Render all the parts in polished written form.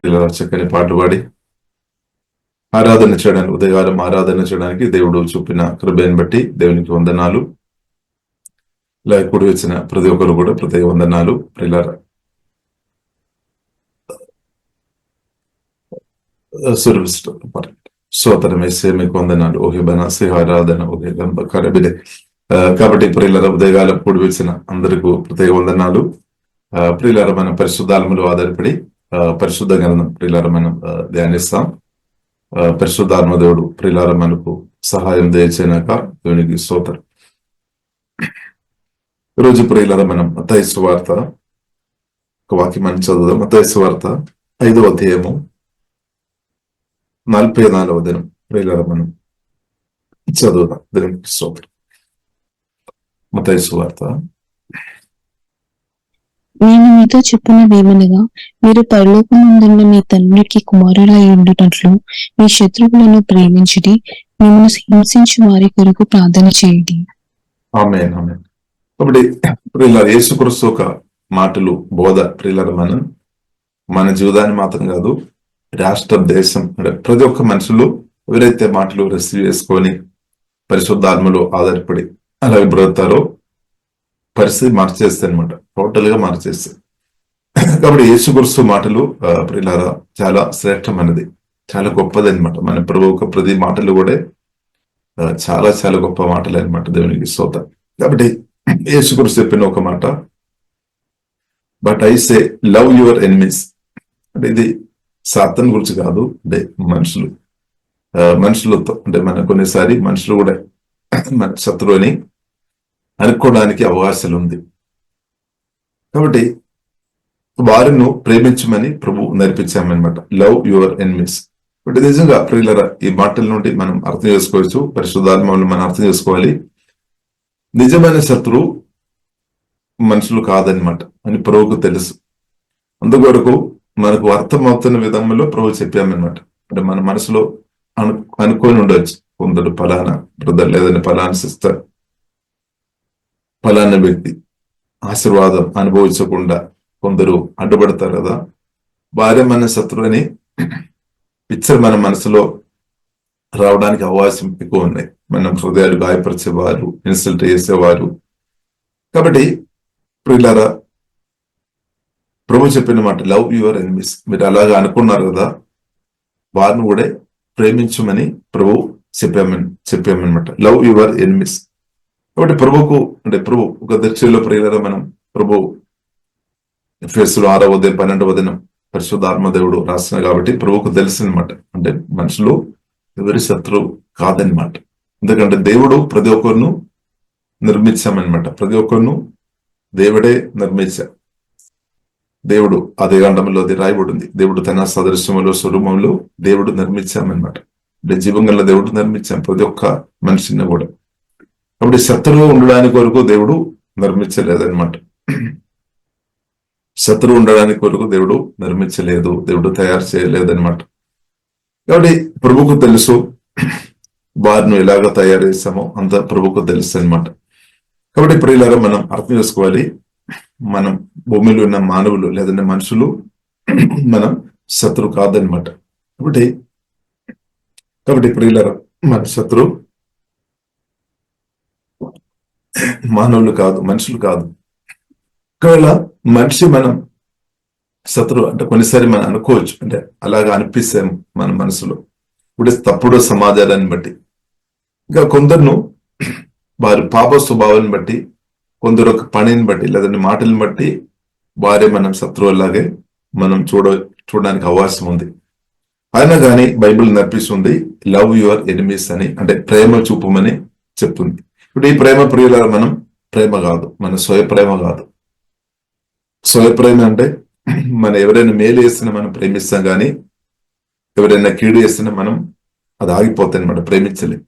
ఇలా చక్కని పాటలు పాడి ఆరాధన చేయడానికి, ఉదయకాలం ఆరాధన చేయడానికి దేవుడు చూపిన కృపను బట్టి దేవునికి వందనాలు. ఇలా కూడి వచ్చిన ప్రతి ఒక్కరు కూడా ప్రతి వందనాలు. ప్రియులారా, స్తోత్రం వేసే మీకు వందనాలు. ఓహే బనాసి ఆరాధన ఓహే కరబిడే. కాబట్టి ప్రియులారా, ఉదయకాలం కూడి వచ్చిన అందరికీ ప్రత్యేక వందనాలు. ప్రియులారా, మనం పరిశుద్ధాత్మలో ఆధారపడి పరిశుద్ధ గ్రంథం ప్రియులారా మనం ధ్యానిస్తాం. పరిశుద్ధాత్మ దేవుడు ప్రియులారా మనకు సహాయం దయచేయనాక దేవునికి స్తోత్రం. ఈరోజు ప్రియులారా మనం మత్తయి సువార్త ఒక వాక్యం మనం చదువుదాం. మత్తయి సువార్త 5వ అధ్యాయము 44వ దినం ప్రియులారా మనం చదువుదాం. దేవునికి స్తోత్రం. మత్తయి సువార్త. నేను మీతో చెప్పినదేమనగా, మీరు పరలోకమందున్న మీ తండ్రికి కుమారులై ఉండునట్లు మీ శత్రువులను ప్రేమించుడి, మిమ్మల్ని హింసించు వారి కొరకు ప్రార్థన చేయండి. ఆమేన్, ఆమేన్. కాబట్టి ప్రియులారా, యేసుక్రీస్తు ఒక మాటలు బోధ ప్రియులారా మన జీవితాన్ని మాత్రం కాదు, రాష్ట్ర దేశం అంటే ప్రతి ఒక్క మనుషులు ఎవరైతే మాటలు రిసీవ్ చేసుకొని పరిశుద్ధాత్మలో ఆధారపడి అలాగే బ్రతారో పరిస్థితి మార్చేస్తాయి అనమాట, టోటల్ గా మార్చేస్తాయి. కాబట్టి యేసుక్రీస్తు మాటలు ప్రియులారా చాలా శ్రేష్టమైనది, చాలా గొప్పది అనమాట. మన ప్రభు ఒక ప్రతి మాటలు కూడా చాలా చాలా గొప్ప మాటలు అనమాట. దేవునికి స్తోత్రం. కాబట్టి యేసుక్రీస్తు చెప్పిన ఒక మాట, but I say love your enemies. అంటే ఇది సాతాను గురించి కాదు, అంటే మనుషులతో అంటే మన కొన్నిసారి మనుషులు కూడా మన శత్రువు అని అనుకోవడానికి అవకాశాలు ఉంది. కాబట్టి వారిని ప్రేమించమని ప్రభు నేర్పించామన్నమాట. Love your enemies. అంటే నిజంగా ప్రియులారా, ఈ మాటల నుండి మనం అర్థం చేసుకోవచ్చు, పరిశుద్ధాత్మను మనం అర్థం చేసుకోవాలి. నిజమైన శత్రువు మనుషులు కాదనమాట అని ప్రభువుకు తెలుసు. అందుకొరకు మనకు అర్థమవుతున్న విధంలో ప్రభు చెప్పామన్నమాట. అంటే మన మనసులో అనుకొని ఉండొచ్చు, కొందరు ఫలానా బ్రదర్ లేదని ఫలానా సిస్టర్, ఫలానా వ్యక్తి ఆశీర్వాదం అనుభవించకుండా కొందరు అడ్డుపడతారు కదా, వారే మన శత్రువు అని పిక్చర్ మన మనసులో రావడానికి అవకాశం ఎక్కువ ఉన్నాయి. మన హృదయాలు గాయపరిచేవారు, ఇన్సల్ట్ చేసేవారు. కాబట్టి ప్రియులారా, ప్రభు చెప్పిన మాట లవ్ యువర్ ఎనిమీస్. మీరు అలాగా అనుకున్నారు కదా, వారిని కూడా ప్రేమించమని ప్రభు చెప్పామన్నమాట. Love your enemies. కాబట్టి ప్రభుకు అంటే ప్రభు ఒక దర్శలో ప్రియులారా మనం ప్రభు ఎఫెసీయులు 6వ అధ్యాయం 12వ దినం పరిశుద్ధాత్మ దేవుడు రాసిన కాబట్టి ప్రభుకు తెలిసిందన్నమాట. అంటే మనుషులు ఎవరి శత్రువు కాదనమాట. ఎందుకంటే దేవుడు ప్రతి ఒక్కరిను నిర్మించామన్నమాట. ప్రతి ఒక్కరిను దేవుడే నిర్మించారు. దేవుడు అదే గండంలో అది రాయబడి ఉంది. దేవుడు తన సదృశ్యములో స్వరూపంలో దేవుడు నిర్మించామన్నమాట. అంటే జీవంగల దేవుడు నిర్మించాం ప్రతి ఒక్క మనిషిని కూడా. కాబట్టి శత్రువు ఉండడానికి వరకు దేవుడు నిర్మించలేదన్నమాట. శత్రువు ఉండడానికి వరకు దేవుడు నిర్మించలేదు, దేవుడు తయారు చేయలేదన్నమాట. కాబట్టి ప్రభుకు తెలుసు వారిని ఎలాగ తయారు చేస్తామో అంత ప్రభుకు తెలుసు అనమాట. కాబట్టి ప్రియులారా మనం అర్థం చేసుకోవాలి, మనం భూమిలో ఉన్న మానవులు లేదంటే మనుషులు మనం శత్రువు కాదనమాట. కాబట్టి ప్రియులారా మన శత్రువు మానవులు కాదు, మనుషులు కాదు. ఒకవేళ మనిషి మనం శత్రువు అంటే కొన్నిసారి మనం అనుకోవచ్చు, అంటే అలాగా అనిపిస్తాం మన మనసులో ఇప్పుడు తప్పుడు సమాజాన్ని బట్టి. ఇంకా కొందరును వారి పాప స్వభావాన్ని బట్టి, కొందరు ఒక పనిని బట్టి లేదంటే మాటలను బట్టి వారే మనం శత్రువులాగే మనం చూడడానికి అవకాశం ఉంది. అయినా కానీ బైబిల్ నేర్పిస్తుంది లవ్ యువర్ ఎనిమీస్ అని, అంటే ప్రేమ చూపమని చెప్తుంది. ఇప్పుడు ఈ ప్రేమ ప్రియుల మనం ప్రేమ కాదు, మన స్వయ ప్రేమ కాదు. స్వయ ప్రేమ అంటే మనం ఎవరైనా మేలు చేస్తున్నా మనం ప్రేమిస్తాం, కానీ ఎవరైనా కీడు చేస్తున్నా మనం అది ఆగిపోతాయి అనమాట, ప్రేమించలేం.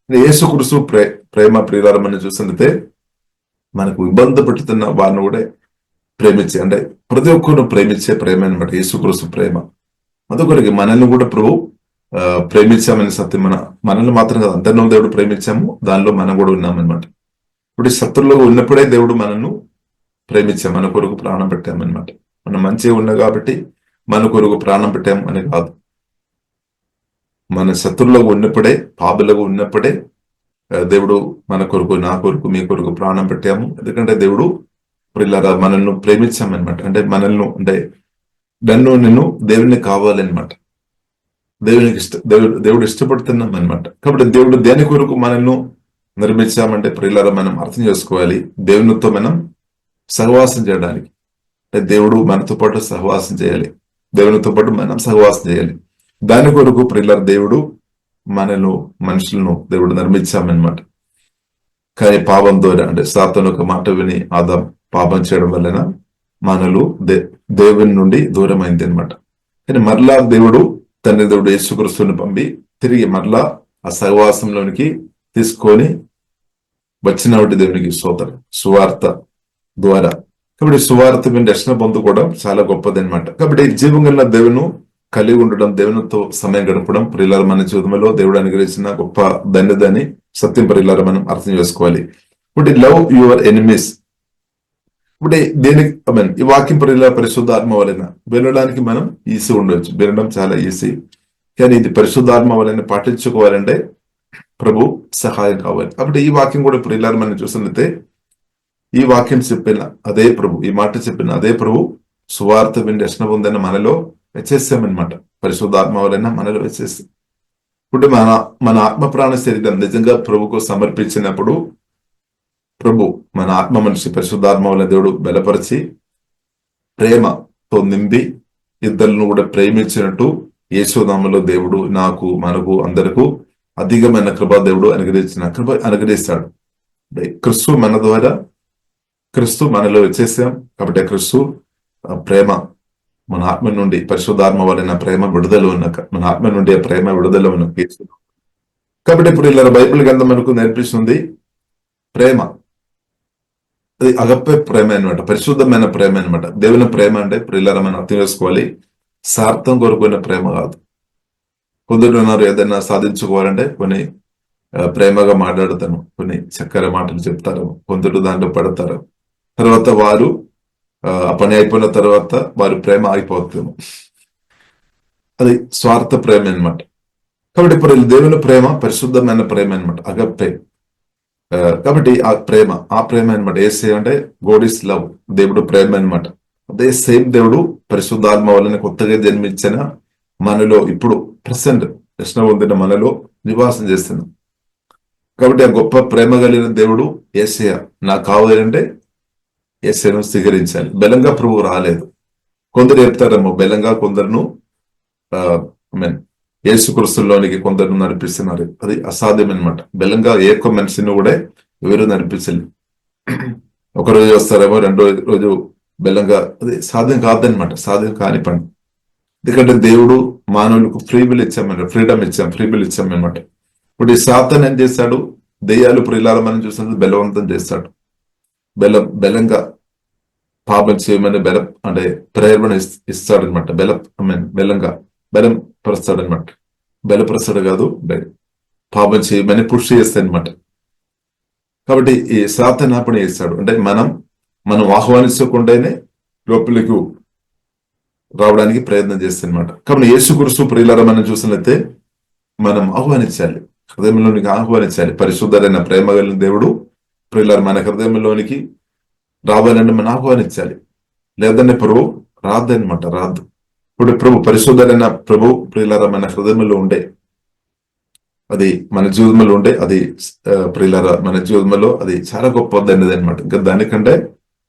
యేసుక్రీస్తు ప్రేమ ప్రియుల మనం చూస్తుంటే మనకు ఇబ్బంది పెడుతున్న వారిని కూడా ప్రేమించే, అంటే ప్రతి ఒక్కరు ప్రేమించే ప్రేమ అనమాట యేసుక్రీస్తు ప్రేమ. అందుకొరికి మనల్ని కూడా ప్రభు ప్రేమించామని సత్యం. మనల్ని మాత్రం కాదు, అందరినో దేవుడు ప్రేమించాము, దానిలో మనం కూడా ఉన్నామన్నమాట. ఇప్పుడు శత్రువులో ఉన్నప్పుడే దేవుడు మనల్ని ప్రేమించాం, మన కొరకు ప్రాణం పెట్టామన్నమాట. మనం మంచిగా ఉన్నా కాబట్టి మన కొరకు ప్రాణం పెట్టాం అని కాదు. మన శత్రువులో ఉన్నప్పుడే, పాపులుగా ఉన్నప్పుడే దేవుడు మన కొరకు, నా కొరకు, మీ కొరకు ప్రాణం పెట్టాము. ఎందుకంటే దేవుడు ప్రియులారా మనల్ని ప్రేమించామన్నమాట. అంటే మనల్ని, అంటే నిన్ను దేవుని కావాలన్నమాట. దేవుడు ఇష్టపడుతున్నాం అనమాట. కాబట్టి దేవుడు దేని కొరకు మనల్ని నిర్మించామంటే ప్రియులారా మనం అర్థం చేసుకోవాలి, దేవునితో మనం సహవాసం చేయడానికి. అంటే దేవుడు మనతో పాటు సహవాసం చేయాలి, దేవునితో పాటు మనం సహవాసం చేయాలి. దాని కొరకు ప్రియులారా దేవుడు మనుషులను దేవుడు నిర్మించామన్నమాట. కానీ పాపం ద్వారా, అంటే సాతాను ఒక మాట విని ఆదాం పాపం చేయడం వలన మనలు దేవుని నుండి దూరం అయింది అనమాట. కానీ మరలా దేవుడు యేసుక్రీస్తుని పంపి తిరిగి మరలా ఆ సహవాసంలోనికి తీసుకొని వచ్చినటువంటి దేవునికి స్తోత్రం, సువార్త ద్వారా. కాబట్టి సువార్త మీద రక్షణ పొందుకోవడం చాలా గొప్పది అనమాట. కాబట్టి జీవం గల దేవుని కలిగి ఉండడం, దేవునితో సమయం గడపడం ప్రియులారా మన జీవితంలో దేవుడు అనుగ్రహించిన గొప్ప ధన్యతని సత్యం ప్రియులారా మనం అర్థం చేసుకోవాలి. ఇప్పుడు లవ్ యువర్ ఎనిమీస్, ఇప్పుడు దేనికి ఈ వాక్యం పరిశుద్ధాత్మ వలన వినడానికి మనం ఈజీ ఉండొచ్చు, వినడం చాలా ఈజీ. కానీ ఇది పరిశుద్ధాత్మ వలన పాటించుకోవాలంటే ప్రభు సహాయం కావాలి. కాబట్టి ఈ వాక్యం కూడా ప్రియులారా మనం చూసినట్లయితే, ఈ వాక్యం చెప్పిన అదే ప్రభు, ఈ మాట చెప్పిన అదే ప్రభు సువార్త విని రక్షణ పొందిన మనలో వచ్చేసామన్నమాట. పరిశుద్ధాత్మ వలన మనలో వచ్చేస్తాం. ఇప్పుడు మన ఆత్మ ప్రాణ శరీరం నిజంగా ప్రభుకు సమర్పించినప్పుడు ప్రభు మన ఆత్మ మనిషి పరిశుద్ధాత్మ వలన దేవుడు బలపరిచి ప్రేమతో నింపి ఇద్దరును కూడా ప్రేమించినట్టు యేసునామములో దేవుడు మనకు అందరకు అధికమైన కృప దేవుడు అనుగ్రహిస్తాడు. క్రీస్తు మన ద్వారా, క్రీస్తు మనలో వచ్చేసాం. కాబట్టి క్రీస్తు ప్రేమ మన ఆత్మ నుండి, పరిశుద్ధాత్మ వలన ప్రేమ విడుదల మన ఆత్మ నుండి ఆ ప్రేమ విడుదల ఉన్న. కాబట్టి ఇప్పుడు ఇలా బైబిల్ గ్రంథం మనకు నేర్పిస్తుంది ప్రేమ, అది అగప్పే ప్రేమ అనమాట, పరిశుద్ధమైన ప్రేమ అనమాట. దేవుని ప్రేమ అంటే ప్రియులారా మనం అర్థం చేసుకోవాలి, స్వార్థం కోరుకునే ప్రేమ కాదు. కొందరు ఉన్నారు ఏదైనా సాధించుకోవాలంటే కొన్ని ప్రేమగా మాట్లాడతాను, కొన్ని చక్కెర మాటలు చెప్తారు, కొందరు దాంట్లో పడతారు. తర్వాత వారు ఆ పని అయిపోయిన తర్వాత వారి ప్రేమ ఆగిపోతుంది. అది స్వార్థ ప్రేమ అనమాట. కాబట్టి ఇప్పుడు దేవుని ప్రేమ పరిశుద్ధమైన ప్రేమ అనమాట, అగప్పే. కాబట్టి ఆ ప్రేమ అనమాట. ఏసే అంటే గాడ్ ఈస్ లవ్, దేవుడు ప్రేమ అనమాట. అదే సేమ్ దేవుడు పరిశుద్ధాత్మ వలన కొత్తగా జన్మించిన మనలో ఇప్పుడు ప్రెసెంట్ రక్షణ పొందిన మనలో నివాసం చేస్తున్నాం. కాబట్టి ఆ గొప్ప ప్రేమ కలిగిన దేవుడు యేసయ్య నాకు కావాలంటే యేసయ్యను స్వీకరించాలి. బలంగా ప్రభు రాలేదు. కొందరు చెప్తారేమో బలంగా కొందరును యేసుక్రీస్తులోనికి కొందరు నడిపిస్తున్నారు. అది అసాధ్యం అనమాట. బలంగా ఏక మనిషిని కూడా ఎవరు నడిపించలేదు. ఒకరోజు వస్తారేమో, రెండో రోజు బలంగా, అది సాధ్యం కాదనమాట, సాధ్యం కాని పని. ఎందుకంటే దేవుడు మానవులకు ఫ్రీబిల్ ఇచ్చాం అనమాట. ఇప్పుడు ఈ సాతాను ఏం చేస్తాడు, దెయ్యాలు ప్రియులారా మనం చూసినట్టు బలవంతం చేస్తాడు. బలంగా పాపం చేయమని అంటే ప్రేరణ ఇస్తాడనమాట. బలంగా బలం పరుస్తాడనమాట. బలపరుస్తాడు కాదు, పాపం చేయమని పుష్ చేస్తాడనమాట. కాబట్టి ఈ సాతాను పని చేస్తాడు. అంటే మనం ఆహ్వానించకుండానే లోపలికి రావడానికి ప్రయత్నం చేస్తాడనమాట. కాబట్టి యేసుక్రీస్తు ప్రియులారా మనం చూసినట్లయితే మనం ఆహ్వానించాలి, హృదయంలోనికి ఆహ్వానించాలి. పరిశుద్ధమైన ప్రేమ కలిగిన దేవుడు ప్రియులారా మన హృదయంలోనికి రావాలంటే మనం ఆహ్వానించాలి. లేదంటే ప్రభు రాదనమాట, రాదు. ఇప్పుడు ప్రభు పరిశుద్ధమైన ప్రభు ప్రియులారా మన హృదయంలో ఉండే, అది మన జీవితంలో ఉండే, అది ప్రియులారా మన జీవితంలో అది చాలా గొప్ప ధన్యత అనమాట. ఇంకా దానికంటే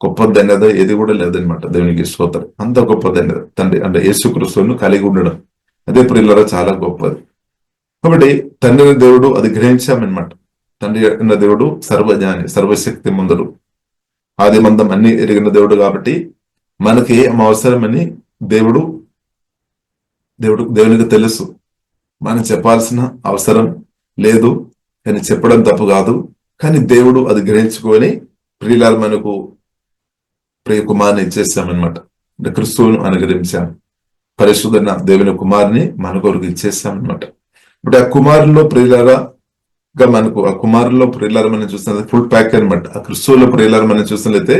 గొప్ప ధన్యత ఏది కూడా లేదనమాట. దేవునికి స్తోత్రం. అంత గొప్ప ధన్యత తండ్రి అంటే యేసుక్రీస్తును కలిగి ఉండడం, అదే ప్రియులారా చాలా గొప్పది. కాబట్టి తండ్రి దేవుడు అది గ్రహించామన్నమాట. తండ్రి అన్న దేవుడు సర్వజ్ఞాని, సర్వశక్తి మందుడు, ఆది మందం అన్ని ఎరిగిన దేవుడు. కాబట్టి మనకి ఏం అవసరమని దేవునికి తెలుసు. మనం చెప్పాల్సిన అవసరం లేదు, కానీ చెప్పడం తప్పు కాదు. కానీ దేవుడు అది గ్రహించుకొని ప్రియులారా మనకు ప్రియ కుమారుని ఇచ్చేసామన్నమాట. అంటే క్రీస్తువును అనుగ్రహించాం, పరిశుద్ధ దేవుని కుమారుని మన కొరకు ఇచ్చేసామన్నమాట. ఇప్పుడు ఆ కుమారుల్లో ప్రియులారా మనకు, ఆ కుమారుల్లో ప్రియులారా మనం చూసినట్లయితే ఫుల్ ప్యాక్ అనమాట. ఆ క్రీస్తువులో ప్రియులారా మనం చూసినట్లయితే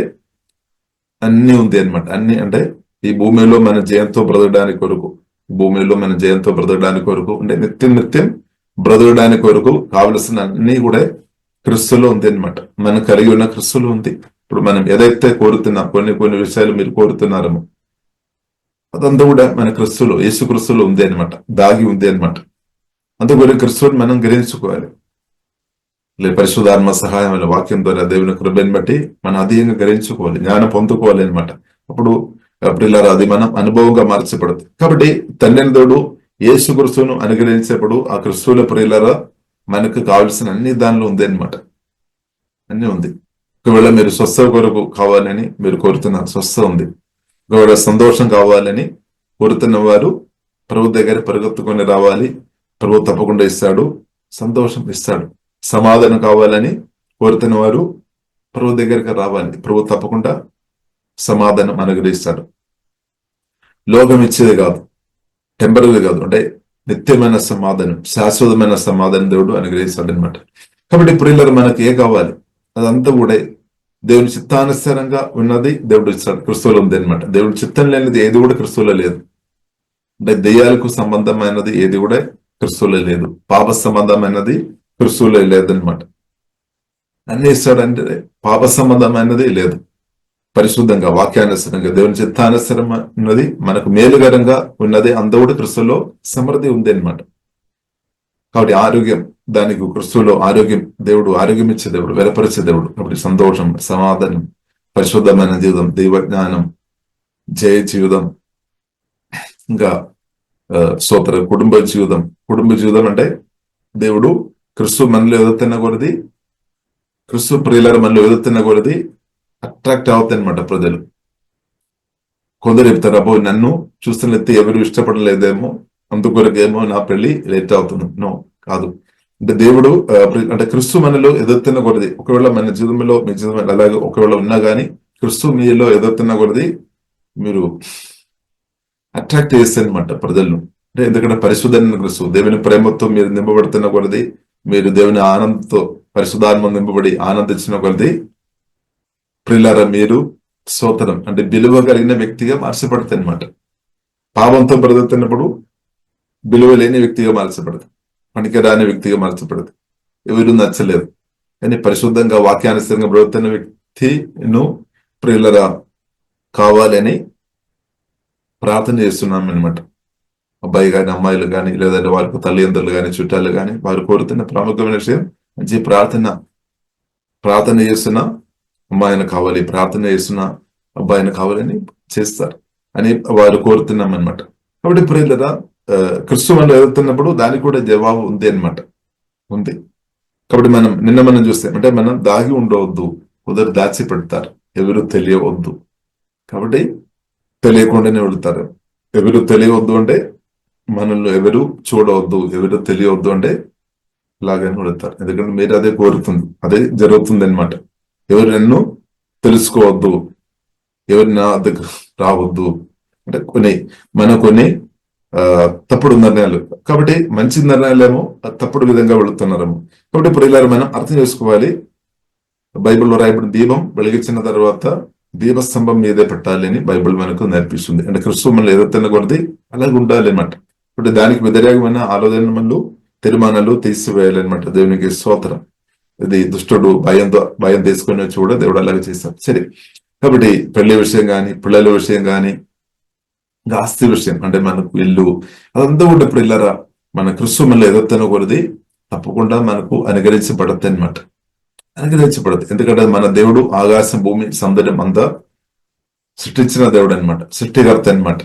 అన్ని ఉంది అనమాట. అన్ని అంటే ఈ భూమిలో మన జయంతో బ్రతకడానికి కొరకు, భూమిలో మన జయంతో బ్రతకడానికి కొరకు అంటే నిత్యం బ్రతకడానికి కొరకు కావలసిన అన్ని కూడా క్రిస్తులో ఉంది అనమాట. మనం కలిగి ఉన్న క్రిస్తులో ఉంది. ఇప్పుడు మనం ఏదైతే కోరుతున్నాం, కొన్ని విషయాలు మీరు కోరుతున్నారో అదంతా కూడా మన క్రిస్తులో, యేసు క్రిస్తులో ఉంది అనమాట, దాగి ఉంది అనమాట. అందుకని క్రిస్తుని మనం గ్రహించుకోవాలి. పరిశుద్ధాత్మ సహాయం వాక్యం ద్వారా దేవుని కృపను బట్టి మనం అధికంగా గ్రహించుకోవాలి, జ్ఞానం పొందుకోవాలి అనమాట. అప్పుడు పిల్లలు అది మనం అనుభవంగా మార్చబడుతుంది. కాబట్టి తండ్రిని దేవుడు యేసు క్రిస్తును అనుగ్రహించేప్పుడు ఆ క్రిస్తువుల ప్రియులరా మనకు కావాల్సిన అన్ని దానిలో ఉంది అనమాట, అన్ని ఉంది. ఒకవేళ మీరు స్వస్థ కొరకు కావాలని మీరు కోరుతున్నారు, స్వస్థ ఉంది. ఒకవేళ సంతోషం కావాలని కోరుతున్న వారు ప్రభు దగ్గర పరిగెత్తుకొని రావాలి, ప్రభు తప్పకుండా ఇస్తాడు, సంతోషం ఇస్తాడు. సమాధానం కావాలని కోరుతున్న వారు ప్రభు దగ్గరికి రావాలి, ప్రభు తప్పకుండా సమాధానం అనుగ్రహిస్తాడు. లోకం ఇచ్చేది కాదు, టెంపరీ కాదు, అంటే నిత్యమైన సమాధానం, శాశ్వతమైన సమాధానం దేవుడు అనుగ్రహిస్తాడు అనమాట. కాబట్టి ప్రియులారా మనకి ఏ కావాలి అదంతా కూడా దేవుని చిత్తానుసారంగా ఉన్నది దేవుడు ఇస్తాడు, క్రిస్తువులో ఉంది అనమాట. దేవుడి చిత్తం లేనిది ఏది కూడా క్రిస్తువులో లేదు. అంటే దెయ్యాలకు సంబంధమైనది ఏది కూడా క్రిస్తువులో లేదు, పాప సంబంధమైనది క్రిస్తువులో లేదనమాట. అన్ని ఇస్తాడంటే పాప సంబంధమైనది లేదు. పరిశుద్ధంగా వాక్యానుసరంగా దేవుని చిత్తానుసరం ఉన్నది, మనకు మేలుకరంగా ఉన్నది అంతా కూడా క్రిస్తువులో సమృద్ధి ఉంది అనమాట. కాబట్టి ఆరోగ్యం, దానికి క్రిస్తువులో ఆరోగ్యం, దేవుడు ఆరోగ్యం ఇచ్చే దేవుడు, వెలపరిచే దేవుడు. కాబట్టి సంతోషం, సమాధానం, పరిశుద్ధమైన జీవితం, దైవజ్ఞానం, జయ జీవితం, ఇంకా కుటుంబ జీవితం అంటే దేవుడు క్రిస్తు మనలో ఎదుగుతున్న కొలది, క్రిస్తు ప్రియుల మనలో ఎదుగుతున్న కొలది అట్రాక్ట్ అవుతాయి అనమాట ప్రజలు. కొందరు చెప్తారు, అబ్బో నన్ను చూస్తున్నట్టు ఎవరు ఇష్టపడలేదేమో, అందుకొరకేమో నా పెళ్లి లేట్ అవుతుంది. నో, కాదు. అంటే దేవుడు అంటే క్రిస్తు మనలో ఎదుగుతున్న కొలది, ఒకవేళ మన జీవితంలో మీ జీవితం అలాగే ఒకవేళ ఉన్నా కానీ క్రిస్తు మీలో ఎదుగుతున్న కొలది మీరు అట్రాక్ట్ చేస్తారనమాట ప్రజలను. అంటే ఎందుకంటే పరిశుద్ధమైన క్రిస్తు, దేవుని ప్రేమతో మీరు నింపబడుతున్న కొలది, మీరు దేవుని ఆనందంతో పరిశుద్ధాత్మ నింపబడి ఆనందించిన కొలది ప్రియులారా మీరు స్తోత్రం అంటే విలువ కలిగిన వ్యక్తిగా మార్చబడతాయి అనమాట. పాపంతో బ్రతుకుతున్నప్పుడు విలువ లేని వ్యక్తిగా మార్చబడదు, పనికిరాని వ్యక్తిగా మార్చబడదు, ఎవరు నచ్చలేదు. కానీ పరిశుద్ధంగా వాక్యానుసరంగా బ్రతుకుతున్న వ్యక్తిను ప్రియులరా కావాలని ప్రార్థన చేస్తున్నాం అనమాట. అబ్బాయి కానీ అమ్మాయిలు కానీ లేదంటే వారికి తల్లిదండ్రులు కానీ చుట్టాలు కానీ వారు కోరుతున్న ప్రాముఖ్యమైన విషయం మంచి ప్రార్థన చేస్తున్న అమ్మాయిని కావాలి, ప్రార్థన చేస్తున్న అబ్బాయిని కావాలని చేస్తారు అని వారు కోరుతున్నాం అనమాట. కాబట్టి ప్రియులరా క్రిస్తు మనం ఎదుగుతున్నప్పుడు దానికి కూడా జవాబు ఉంది అనమాట, ఉంది. కాబట్టి మనం చూస్తే అంటే మనం దాగి ఉండవద్దు, కొందరు దాచి పెడతారు, ఎవరు తెలియవద్దు. కాబట్టి తెలియకుండానే వెళుతారు. ఎవరు తెలియవద్దు అంటే మనల్ని ఎవరు చూడవద్దు, ఎవరు తెలియవద్దు అంటే ఇలాగని వెళుతారు. ఎందుకంటే మీరు అదే కోరుతుంది, అదే జరుగుతుంది అనమాట. ఎవరు నన్ను తెలుసుకోవద్దు, ఎవరు నా దగ్గర రావద్దు అంటే కొన్ని తప్పుడు నిర్ణయాలు. కాబట్టి మంచి నిర్ణయాలేమో తప్పుడు విధంగా వెళుతున్నారేమో. కాబట్టి ప్రియులారా మనం అర్థం చేసుకోవాలి, బైబిల్లో రాయబడిన దీపం వెలిగించిన తర్వాత దీపస్తంభం మీదే పెట్టాలి అని బైబిల్ మనకు నేర్పిస్తుంది. అంటే క్రిస్తు మనల్ని ఎదుగుతున్న కొలది అలాగే ఉండాలి అనమాట. ఇప్పుడు దానికి వ్యతిరేకమైన ఆలోచనలు తీర్మానాలు తీసివేయాలన్నమాట. దేవునికి స్తోత్రం. ఇది దుష్టుడు భయం తీసుకుని వచ్చి కూడా దేవుడు అలాగే చేస్తాడు. సరే, కాబట్టి పెళ్లి విషయం కానీ, పిల్లల విషయం కానీ, ఆస్తి విషయం అంటే మనకు ఇల్లు అదంతా కూడా పిల్లరా మన క్రిస్తు మనల్ని ఎదుగుతున్న కొలది తప్పకుండా మనకు అనుగ్రహించబడద్ది అనమాట, అనుగ్రహించబడదు. ఎందుకంటే మన దేవుడు ఆకాశం భూమి సౌందర్యం అంతా సృష్టించిన దేవుడు అనమాట, సృష్టికర్త అనమాట.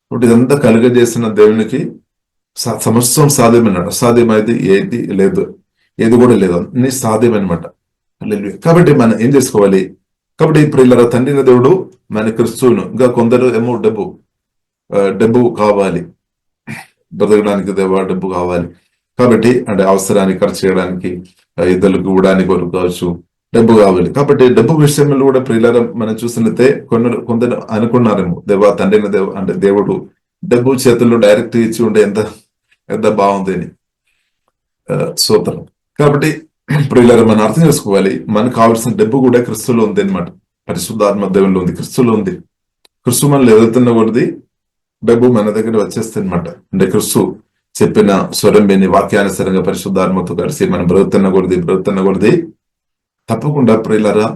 కాబట్టి ఇదంతా కలుగజేసిన దేవునికి సమస్తం సాధ్యమన్నాడు. అసాధ్యమైంది ఏది లేదు, ఏది కూడా లేదు, అన్ని సాధ్యమనమాట. కాబట్టి మనం ఏం చేసుకోవాలి? కాబట్టి ఇప్పుడు ఇలా తండ్రిన దేవుడు మన క్రిస్తువును, ఇంకా కొందరు ఏమో డబ్బు కావాలి, బ్రతకడానికి డబ్బు కావాలి. కాబట్టి అంటే అవసరానికి ఖర్చు చేయడానికి, ఇద్దరికి ఇవ్వడానికి కొరకు కావచ్చు, డబ్బు కావాలి. కాబట్టి డబ్బు విషయంలో కూడా ప్రియులారా మనం చూసినట్టే కొందరు అనుకున్నారేమో తండ్రిన అంటే దేవుడు డబ్బు చేతుల్లో డైరెక్ట్ ఇచ్చి ఉంటే ఎంత బాగుంది అని. సూత్రం. కాబట్టి ప్రియులారా మనం అర్థం చేసుకోవాలి, మనకు కావాల్సిన డబ్బు కూడా క్రిస్తులో ఉంది అనమాట. పరిశుద్ధాత్మ దేవుల్లో ఉంది, క్రిస్తులో ఉంది. క్రిస్తు మనల్ని ఎదుగుతున్న కొద్ది డబ్బు మన దగ్గర వచ్చేస్తుంది అనమాట. అంటే క్రిస్తు చెప్పిన స్వరం విని వాక్యానుసారంగా పరిశుద్ధాత్మతో కలిసి మనం బ్రతుకుతున్న కొద్ది తప్పకుండా ప్రియులారా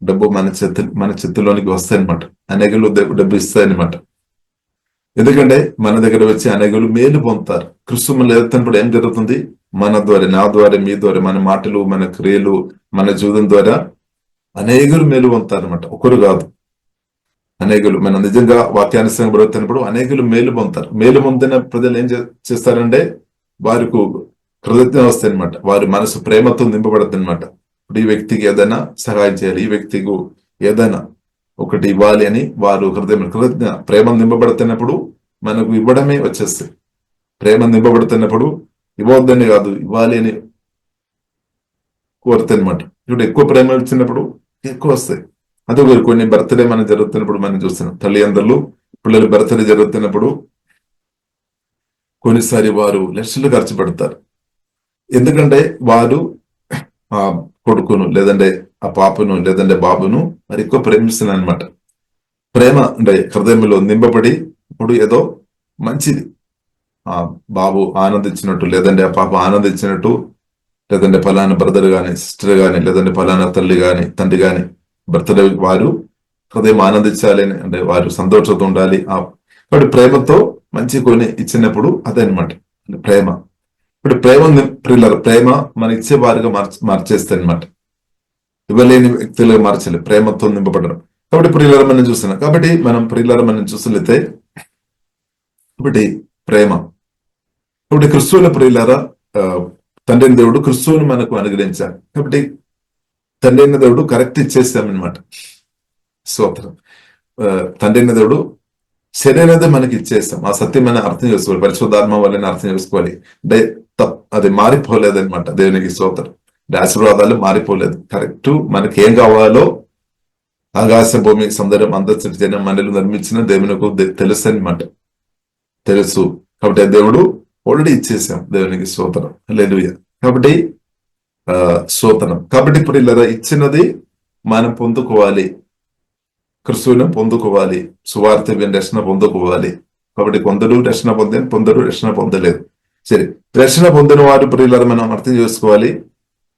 డబ్బు మన చేతిలోనికి వస్తాయన్నమాట. అనేకులు డబ్బు ఇస్తాయన్నమాట. ఎందుకంటే మన దగ్గర వచ్చి అనేకులు మేలు పొందుతారు. క్రిస్తు మనల్ని ఎదుగుతున్నప్పుడు ఏం జరుగుతుంది? మన ద్వారా, నా ద్వారా, మీ ద్వారా, మన మాటలు, మన క్రియలు, మన జీవితం ద్వారా అనేకులు మేలు పొందుతారు అనమాట. ఒకరు కాదు, అనేకులు. మనం నిజంగా వాక్యానుసారంగా బ్రతుకుతున్నప్పుడు అనేకులు మేలు పొందుతారు. మేలు పొందిన ప్రజలు ఏం చేస్తారంటే వారికి కృతజ్ఞత వస్తాయి అనమాట. వారి మనసు ప్రేమతో నింపబడుతుంది అనమాట. ఇప్పుడు ఈ వ్యక్తికి ఏదైనా సహాయం చేయాలి, ఈ వ్యక్తికి ఏదైనా ఒకటి ఇవ్వాలి అని వారు కృతజ్ఞ ప్రేమ నింపబడుతున్నప్పుడు మనకు ఇవ్వడమే వచ్చేస్తుంది. ప్రేమ నింపబడుతున్నప్పుడు ఇవ్వద్దని కాదు, ఇవ్వాలి అని కోరుతాయి అనమాట. ఇప్పుడు ఎక్కువ ప్రేమ ఇచ్చినప్పుడు ఎక్కువ వస్తాయి. అదే కొన్ని బర్త్డే మనం జరుగుతున్నప్పుడు మనం చూస్తున్నాం. తల్లిదండ్రులు పిల్లలు బర్త్డే జరుగుతున్నప్పుడు కొన్నిసారి వారు లక్షలు ఖర్చు పెడతారు. ఎందుకంటే వారు ఆ కొడుకును లేదంటే ఆ పాపను లేదంటే బాబును మరి ఎక్కువ ప్రేమిస్తున్నారు అనమాట. ప్రేమ అంటే హృదయంలో నింపబడి ఇప్పుడు ఏదో మంచిది ఆ బాబు ఆనందించినట్టు లేదంటే ఆ పాప ఆనందించినట్టు, లేదంటే ఫలానా బ్రదర్ గాని సిస్టర్ గాని లేదంటే ఫలానా తల్లి గాని తండ్రి గాని బర్త్డే వారు హృదయం ఆనందించాలి అని, అంటే వారు సంతోషంతో ఉండాలి. కాబట్టి ప్రేమతో మంచి కొని ఇచ్చినప్పుడు అదే అనమాట ప్రేమ. ఇప్పుడు ప్రేమ మన ఇచ్చే వారిగా మార్చేస్తాయి అనమాట. ఇవ్వలేని వ్యక్తులుగా మార్చలేదు, ప్రేమతో నింపబడడం. కాబట్టి ప్రియులారా మనం చూస్తున్నాం. కాబట్టి మనం ప్రియులారా మనం చూసినట్లయితే ఒకటి ప్రేమ. కాబట్టి క్రిస్తువుల ప్రియులారా తండ్రిని దేవుడు క్రిస్తువుని మనకు అనుగ్రహించారు. కాబట్టి తండ్రి అయిన దేవుడు కరెక్ట్ ఇచ్చేస్తామన్నమాట. స్తోత్రం. తండ్రి అయిన దేవుడు శరీరదే మనకి ఇచ్చేస్తాం. ఆ సత్యం మనం అర్థం చేసుకోవాలి, పరిశుద్ధాత్మ వల్లనే అర్థం చేసుకోవాలి. అది మారిపోలేదన్నమాట. దేవునికి స్తోత్రం. ఆశీర్వాదాలు మారిపోలేదు. కరెక్ట్ మనకి ఏం కావాలో ఆకాశ భూమి సౌందర్యం అందరి జనం మనల్ని నిర్మించిన దేవునికి తెలుసు అనమాట. తెలుసు. కాబట్టి దేవుడు ఆల్రెడీ ఇచ్చేసాం. దేవునికి స్తోత్రం. హల్లెలూయా. కాబట్టి స్తోత్రం. కాబట్టి ఇప్పుడు ఇలా ఇచ్చినది మనం పొందుకోవాలి, క్రిస్తువుని పొందుకోవాలి, సువార్త రక్షణ పొందుకోవాలి. కాబట్టి కొందరు రక్షణ పొందారు, కొందరు రక్షణ పొందలేదు. సరే, రక్షణ పొందిన వారు ప్రియులారా మనం అర్థం చేసుకోవాలి,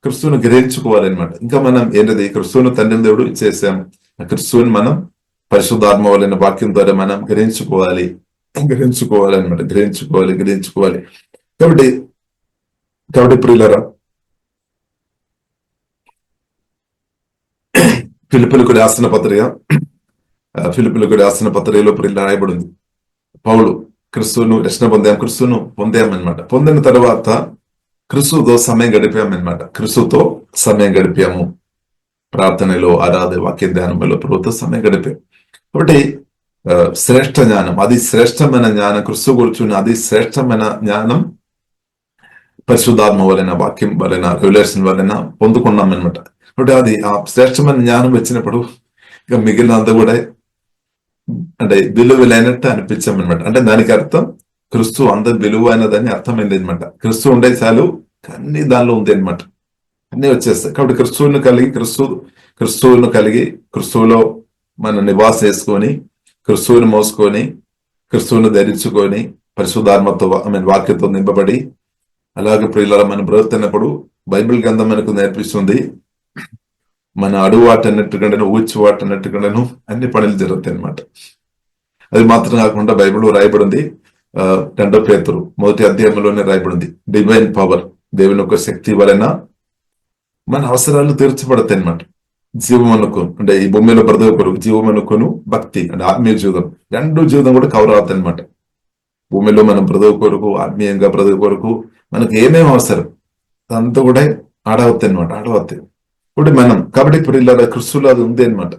క్రిస్తువుని గ్రహించుకోవాలి అనమాట. ఇంకా మనం ఏంటది క్రిస్తువుని తండ్రి దేవుడు ఇచ్చేసాం. క్రిస్తువుని మనం పరిశుద్ధాత్మ వలన వాక్యం ద్వారా మనం గ్రహించుకోవాలి అనమాట. గ్రహించుకోవాలి. కాబట్టి ప్రియులారా ఫిలిప్పీయులకు రాసిన పత్రికలో ప్రియులారా రాయబడింది. పౌలు క్రిస్తువును రక్షణ క్రిస్తువును పొందామన్నమాట. పొందిన తర్వాత క్రిస్తుతో సమయం గడిపాము. ప్రార్థనలో, ఆరాధన, వాక్య ధ్యానంలో ప్రభుత్వ సమయం గడిపాము. కాబట్టి శ్రేష్ఠ జ్ఞానం, అది శ్రేష్టమైన జ్ఞానం, క్రిస్తు కూర్చుని అది శ్రేష్టమైన జ్ఞానం పరిశుద్ధాత్మ వలన, వాక్యం వలన, రెవల్యూషన్ వలన పొందుకున్నాం అనమాట. కాబట్టి అది ఆ శ్రేష్టమైన జ్ఞానం వచ్చినప్పుడు ఇక మిగిలినంత కూడా అంటే విలువలైనట్టు అనిపించామన్నమాట. అంటే దానికి అర్థం క్రిస్తు అంత విలువైనదని అర్థమైంది అనమాట. క్రిస్తు ఉండే చాలు అన్ని దానిలో ఉంది అనమాట, అన్ని వచ్చేస్తాయి. కాబట్టి క్రిస్తువును కలిగి క్రిస్తువులో మన నివాస చేసుకొని, క్రిస్తువుని మోసుకొని, క్రిస్తువును ధరించుకొని, పరిశుద్ధాత్మతో వాక్యంతో నింపబడి, అలాగే ప్రియులారా మనం బ్రతుకుతున్నప్పుడు బైబిల్ గ్రంథం మనకు నేర్పిస్తుంది, మన అడుగువాటన్నట్టుగాను ఊడ్చివాటన్నట్టుగాను అన్ని పనులు జరుగుతాయి అనమాట. అది మాత్రం కాకుండా బైబిల్ రాయబడింది 2 పేతురు 1వ అధ్యాయంలోనే రాయబడింది, డివైన్ పవర్, దేవుని యొక్క శక్తి వలన మన అవసరాలు తీర్చబడతాయి అనమాట. జీవమనుకు అంటే ఈ భూమిలో బ్రతుకు కొరకు జీవమనుకును భక్తి అంటే ఆత్మీయ జీవితం, 2 జీవితం కూడా కవర్ అవుతాయి అనమాట. భూమిలో మనం బ్రతుకు కొరకు, ఆత్మీయంగా బ్రతుకు కొరకు మనకు ఏమేమి అవసరం అంతా కూడా ఆడవుతాయి అనమాట. కాబట్టి ఇప్పుడు ఇలా క్రిస్తువులో అది ఉంది అనమాట.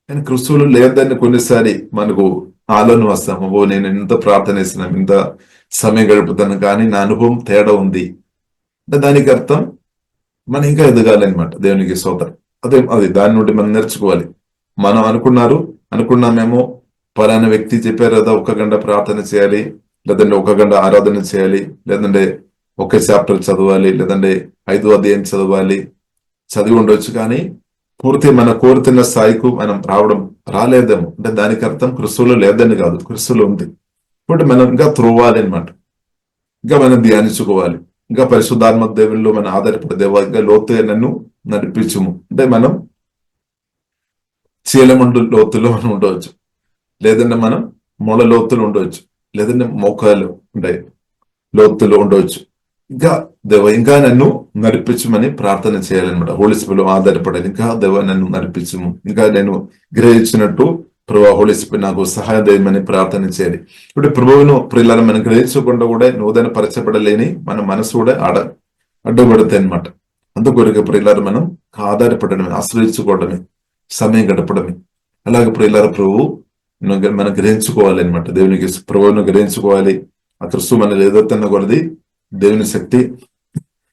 కానీ క్రిస్తువులు లేదని కొన్నిసారి మనకు ఆలోచన వస్తాము, నేను ఎంత ప్రార్థన చేస్తున్నాను, ఇంత సమయం గడుపుతాను, కానీ నా అనుభవం తేడా ఉంది అంటే దానికి అర్థం మనం ఇంకా ఎదగాలన్నమాట. దేవునికి స్తోత్రం. అది దాని నుండి మనం నేర్చుకోవాలి. మనం అనుకున్నామేమో పలానా వ్యక్తి చెప్పారు కదా 1 గంట ప్రార్థన చేయాలి, లేదంటే 1 గంట ఆరాధన చేయాలి, లేదంటే 1 చాప్టర్ చదవాలి, లేదంటే 5వ అధ్యాయం చదవాలి, చదివి ఉండొచ్చు. కానీ పూర్తి మన కోరుతున్న స్థాయికు మనం రాలేదేమో. అంటే దానికి అర్థం క్రిస్తులో లేదని కాదు, క్రిస్తులో ఉంది. కాబట్టి మనం ఇంకా త్రోవాలి అనమాట. ఇంకా మనం ధ్యానించుకోవాలి. ఇంకా పరిశుద్ధాత్మ దేవుల్లో మనం ఆధారపడే దేవా ఇంకా లోతుగా నన్ను నడిపించుము. అంటే మనం చీలమండు లోతులో మనం ఉండవచ్చు, లేదంటే మనం మొల లోతులు ఉండవచ్చు, లేదంటే మోకాలు ఉంటాయి లోతులు ఉండవచ్చు. ఇంకా దేవ ఇంకా నన్ను నడిపించమని ప్రార్థన చేయాలన్నమాట. హోలీ స్పిరిట్ ఆధారపడాలి. ఇంకా దేవ నన్ను నడిపించము, ఇంకా నేను గ్రహించినట్టు ప్రభు హోలీ స్పిరిట్ నాకు సహాయం చేయమని ప్రార్థన చేయాలి. ఇప్పుడు ప్రభువును ప్రియులను మనం గ్రహించకుండా కూడా నూతన పరచబడలేని మన మనసు కూడా అడ్డుపడుతాయి అనమాట. అందుకొరకు ప్రియులను మనం ఆధారపడమే, ఆశ్రయించుకోవడమే, సమయం గడపడమే. అలాగే ప్రియులారా ప్రభు మనం గ్రహించుకోవాలి అనమాట. దేవునికి ప్రభువును గ్రహించుకోవాలి. ఆ క్రిస్తు మనల్ని ఎదురుతున్న కొలది దేవుని శక్తి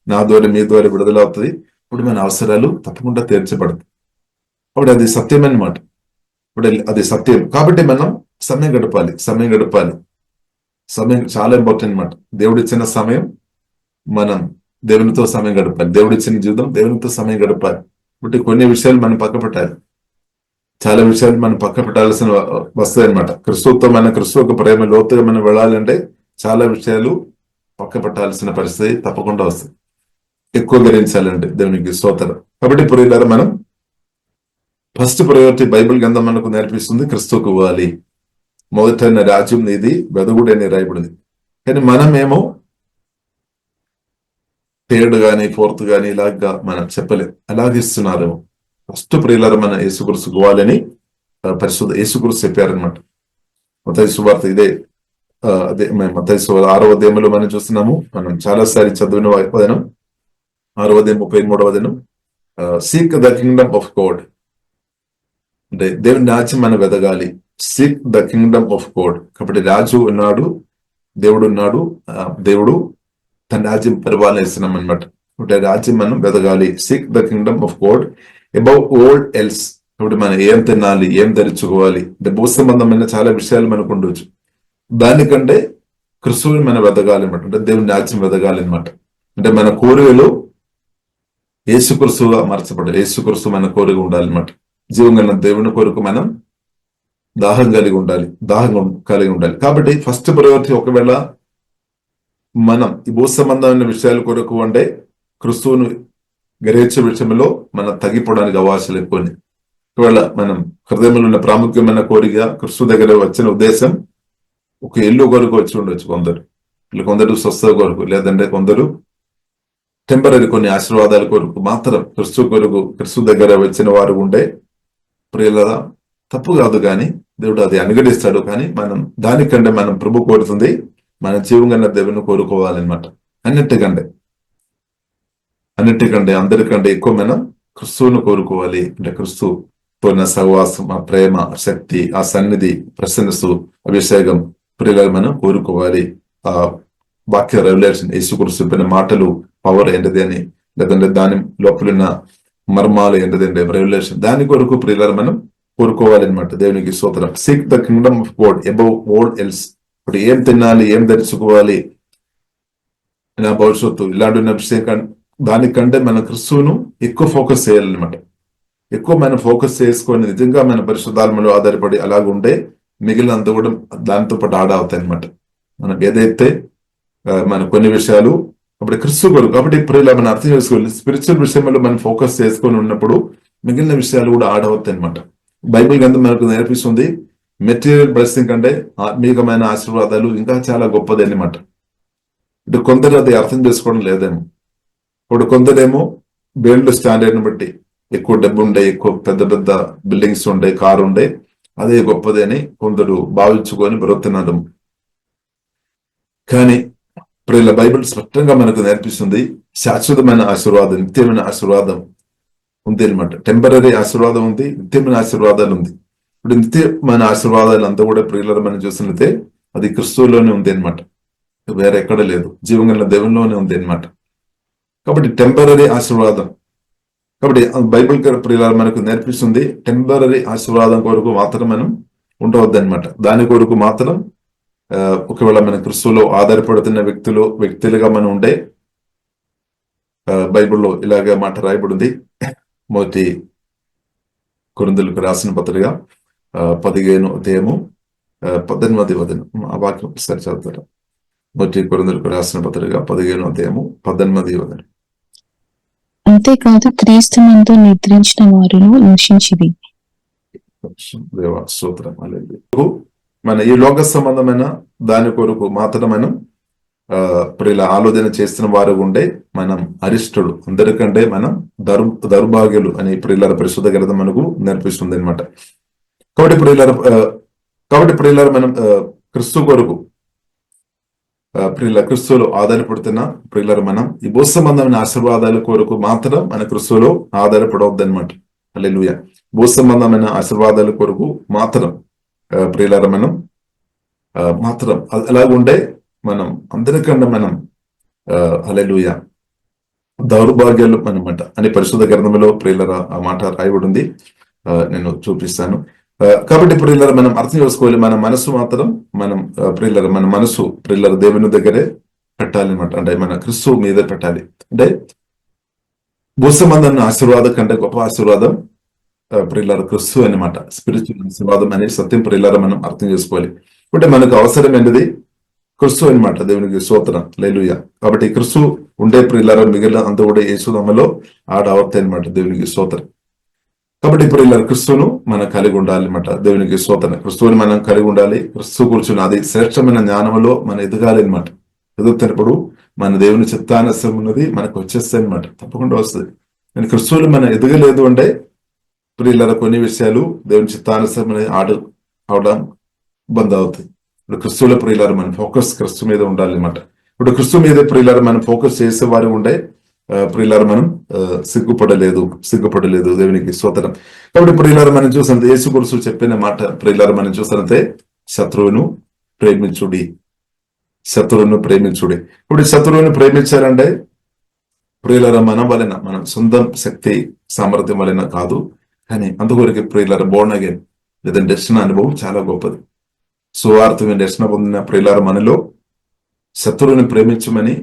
నా ద్వారా మీ ద్వారా విడుదలవుతుంది. ఇప్పుడు మన అవసరాలు తప్పకుండా తీర్చబడతాయి. అప్పుడు అది సత్యం అన్నమాట. ఇప్పుడు అది సత్యం. కాబట్టి మనం సమయం గడపాలి. సమయం చాలా ఇంపార్టెంట్ అనమాట. దేవుడిచ్చిన సమయం మనం దేవునితో సమయం గడపాలి. దేవుడిచ్చిన జీవితం దేవునితో సమయం గడపాలి. కాబట్టి కొన్ని విషయాలు మనం పక్క పెట్టాలి. చాలా విషయాలు మనం పక్క పెట్టాల్సిన వస్తాయి అనమాట. క్రిస్తుతో క్రిస్తు ఒక ప్రేమ లోతుగా మనం వెళ్ళాలంటే చాలా విషయాలు పక్క పెట్టాల్సిన పరిస్థితి తప్పకుండా వస్తుంది. ఎక్కువ గ్రహించాలంటే దేవునికి స్తోత్రం. కాబట్టి ప్రియులారా మనం ఫస్ట్ ప్రయారిటీ బైబిల్ గ్రంథం మనకు నేర్పిస్తుంది క్రిస్తుకు ఇవ్వాలి. మొదట రాజ్యం నీది వెదగుడని రాయబడింది. కానీ మనమేమో థర్డ్ గాని ఫోర్త్ గాని ఇలాగా మనం చెప్పలేదు, అలాగిస్తున్నారేమో. ఫస్ట్ ప్రియులారా మన యేసుక్రీస్తు ఇవ్వాలని పరిశుద్ధ యేసుక్రీస్తు చెప్పారనమాట. మత్తయి సువార్త ఇదే అదే మత్తయి 6వ అధ్యాయంలో మనం చూస్తున్నాము. మనం చాలాసారి చదివిన వచనం 6వ అధ్యాయం 33వ వచనం, seek the kingdom of God. అంటే దేవుని రాజ్యం మనం వెదగాలి. Seek the kingdom of God. కాబట్టి రాజు ఉన్నాడు, దేవుడు ఉన్నాడు. దేవుడు తన రాజ్యం పరిపాలనిస్తున్నాం అనమాట. కాబట్టి రాజ్యం మనం వెదగాలి. Seek the kingdom of God above all else. కాబట్టి మనం ఏం తినాలి, ఏం ధరించుకోవాలి, అంటే భూ సంబంధమైన చాలా విషయాలు మనకు ఉండొచ్చు. దానికంటే క్రిస్తువుని మనం వెదగాలి అనమాట. అంటే దేవుని రాజ్యం వెదగాలి అనమాట. అంటే మన కోరికలు యేసుక్రీస్తుగా మార్చబడాలి. యేసుక్రీస్తు మన కోరిక ఉండాలన్నమాట. జీవం గల దేవుని కొరకు మనం దాహం కలిగి ఉండాలి. కాబట్టి ఫస్ట్ ప్రయారిటీ ఒకవేళ మనం ఈ భూ సంబంధమైన విషయాల కొరకు అంటే క్రిస్తువును గ్రహించే విషయంలో మనం తగ్గిపోవడానికి అవకాశాలు ఎక్కువ. ఒకవేళ మనం హృదయంలో ఉన్న ప్రాముఖ్యమైన కోరిక క్రిస్తు దగ్గర వచ్చిన ఉద్దేశం ఒక ఇల్లు కొరకు వచ్చి ఉండొచ్చు కొందరు స్వస్థత కొరకు, లేదంటే కొందరు టెంపరీ కొన్ని ఆశీర్వాదాల కొరకు మాత్రం క్రిస్తు దగ్గర వచ్చిన వారు ఉండే ప్రియులరా తప్పు కాదు, కానీ దేవుడు అది అనుగడిస్తాడు. కానీ మనం దానికంటే మనం ప్రభు కోరుతుంది మన జీవంగా దేవుని కోరుకోవాలన్నమాట. అన్నిటికంటే అందరికంటే ఎక్కువ మనం క్రిస్తువును కోరుకోవాలి. అంటే క్రిస్తుతో ఉన్న సహవాసం, ఆ ప్రేమ, శక్తి, ఆ సన్నిధి, ప్రసన్నసు, అభిషేకం ప్రియులు మనం కోరుకోవాలి. ఆ వాక్య రెవల్యూషన్, యేసుక్రీస్తు చెప్పిన మాటలు పవర్ ఏంటది అని, లేదంటే దాని లోపలున్న మర్మాలు ఏంటది అంటే రెవల్యూషన్, దాని కొరకు ప్రియులు మనం కోరుకోవాలి అనమాట. దేవునికి స్తోత్రం. Seek the kingdom of God above all else. ఇప్పుడు ఏం తినాలి, ఏం ధరించుకోవాలి, నా భవిష్యత్తు ఇలాంటి విషయం దానికంటే మన క్రిస్తువును ఎక్కువ ఫోకస్ చేయాలన్నమాట. ఎక్కువ మనం ఫోకస్ చేసుకొని నిజంగా మన పరిశుద్ధాత్మలో ఆధారపడి అలాగుంటే మిగిలినంత కూడా దానితో పాటు అవుతాయి అనమాట. మనం ఏదైతే మన కొన్ని విషయాలు అప్పుడు క్రిస్తు కొరకు. కాబట్టి ఇప్పుడు ఇలా మనం అర్థం చేసుకోవాలి. స్పిరిచువల్ విషయంలో మనం ఫోకస్ చేసుకొని ఉన్నప్పుడు మిగిలిన విషయాలు కూడా అవుతాయి అనమాట. బైబిల్ గ్రంథం మనకు నేర్పిస్తుంది మెటీరియల్ బ్లెస్సింగ్ కంటే ఆత్మీయమైన ఆశీర్వాదాలు ఇంకా చాలా గొప్పది అనమాట. ఇటు కొందరు అది అర్థం చేసుకోవడం లేదేమో. ఇప్పుడు కొందరేమో బేల్డ్ స్టాండర్డ్ని బట్టి ఎక్కువ డబ్బు ఉండే, ఎక్కువ పెద్ద పెద్ద బిల్డింగ్స్ ఉండే, కారు ఉండే, అదే గొప్పది అని కొందరు భావించుకొని బ్రతున్నారు. కానీ ఇప్పుడు ఇలా బైబిల్ స్పష్టంగా మనకు నేర్పిస్తుంది శాశ్వతమైన ఆశీర్వాదం, నిత్యమైన ఆశీర్వాదం ఉంది అనమాట. టెంపరీ ఆశీర్వాదం ఉంది, నిత్యమైన ఆశీర్వాదాలు ఉంది. ఇప్పుడు నిత్యమైన ఆశీర్వాదాలు అంతా కూడా ప్రియులను మనం చూసినట్లయితే అది క్రిస్తువులోనే ఉంది అనమాట, వేరే ఎక్కడ లేదు. జీవంగల దేవునిలోనే ఉంది అనమాట. కాబట్టి టెంపరీ ఆశీర్వాదం. కాబట్టి బైబిల్ ప్రియులను మనకు నేర్పిస్తుంది టెంపరీ ఆశీర్వాదం కొరకు మాత్రం మనం ఉండవద్దు అనమాట. దాని కొరకు మాత్రం ఒకవేళ మన క్రిస్తువులో ఆధారపడుతున్న వ్యక్తులుగా మనం ఉండే, బైబిల్లో ఇలాగే మాట రాయబడింది. మొదటి కొరింథీయులకు రాసిన పత్రిక 15 అధ్యాయము 18వ వచనం. ఆ వాక్యం ఒకసారి చదువుతారా? 1 కొరింథీయులకు రాసిన పత్రిక 15 అధ్యాయము 18వ వచనం. అంతేకాదు క్రీస్తునందు నిద్రించిన వారిలో నివసించిది. దేవా స్తోత్రం. హల్లెలూయా. మన ఈ లోక సంబంధమైన దాని కొరకు మాత్రం మనం ప్రియుల ఆలోచన చేస్తున్న వారు ఉండే మనం అరిష్టుడు, అందరికంటే మనం దౌర్భాగ్యులు అని ప్రియుల పరిశుద్ధ గ్రంథం మనకు నేర్పిస్తుంది అనమాట. కాబట్టి ప్రియుల మనం క్రీస్తు కొరకు ప్రియుల క్రీస్తులో ఆధారపడుతున్న ప్రియుల మనం ఈ భూ సంబంధమైన ఆశీర్వాదాల కొరకు మాత్రం మన క్రీస్తులో ఆధారపడవద్దు అనమాట. హల్లెలూయా. భూ సంబంధమైన ఆశీర్వాదాల కొరకు మాత్రం ప్రియుల మనం మాత్రం అలాగుండే మనం అందరికన్నా మనం హల్లెలూయా దౌర్భాగ్యాలు అనమాట అని పరిశుద్ధ గ్రంథంలో ప్రియులరా ఆ మాట రాయబడి ఉంది. నేను చూపిస్తాను. కాబట్టి ప్రియులర మనం అర్థం చేసుకోవాలి, మన మనసు మాత్రం మనం ప్రియులర మన మనసు ప్రియులర దేవుని దగ్గరే పెట్టాలి అనమాట. అంటే మన క్రీస్తు మీదే పెట్టాలి. అంటే భూ సంబంధం ఆశీర్వాదం కంటే గొప్ప ఆశీర్వాదం ప్రియులర క్రీస్తు అనమాట. స్పిరిచువల్ ఆశీర్వాదం అనే సత్యం ప్రియులర మనం అర్థం చేసుకోవాలి. అంటే మనకు అవసరం ఏంటిది? క్రీస్తు అనమాట. దేవునికి స్తోత్రం. హల్లెలూయా. కాబట్టి క్రీస్తు ఉండే ప్రియులర మిగిలిన అంతా కూడా యేసునామములో ఆడవతాయి అనమాట. దేవునికి స్తోత్రం. కాబట్టి ప్రియులర క్రీస్తును మనం కలిగి ఉండాలి అనమాట. దేవునికి స్తోత్రం. క్రీస్తుని మనం కలిగి ఉండాలి. క్రీస్తు కూర్చుని అది శ్రేష్టమైన జ్ఞానంలో మనం ఎదగాలి అనమాట. ఎదుగుతున్నప్పుడు మన దేవుని చిత్తానుసారం ఉన్నది మనకు వచ్చేస్తాయి అనమాట. తప్పకుండా వస్తుంది. నేను క్రీస్తుని మనం ఎదగలేదు అంటే ప్రియులర కొన్ని విషయాలు దేవుని చిత్తానుసారం అవడం బంద్ అవుతాయి. ఇప్పుడు క్రీస్తుల ప్రియులర మన ఫోకస్ క్రీస్తు మీద ఉండాలి అనమాట. ఇప్పుడు క్రీస్తు మీద ప్రియులర మనం ఫోకస్ చేసేవారు ఉండే ప్రియులర మనం సిగ్గుపడలేదు. దేవునికి స్తోత్రం. కాబట్టి ప్రియులర మనం చూసినంత యేసు క్రీస్తు చెప్పిన మాట ప్రియులర మనం చూసినంతే శత్రువును ప్రేమించుడి. ఇప్పుడు శత్రువును ప్రేమించాలంటే ప్రియులర మన వలన మన సొంత శక్తి సామర్థ్యం వలన కాదు, కానీ అందుకొరకు ప్రియులర బోర్న్ అగైన్ లేదంటే దర్శన అనుభవం చాలా గొప్పది. సువార్తమైన దర్శన పొందిన ప్రియులర మనలో శత్రువుని ప్రేమించమని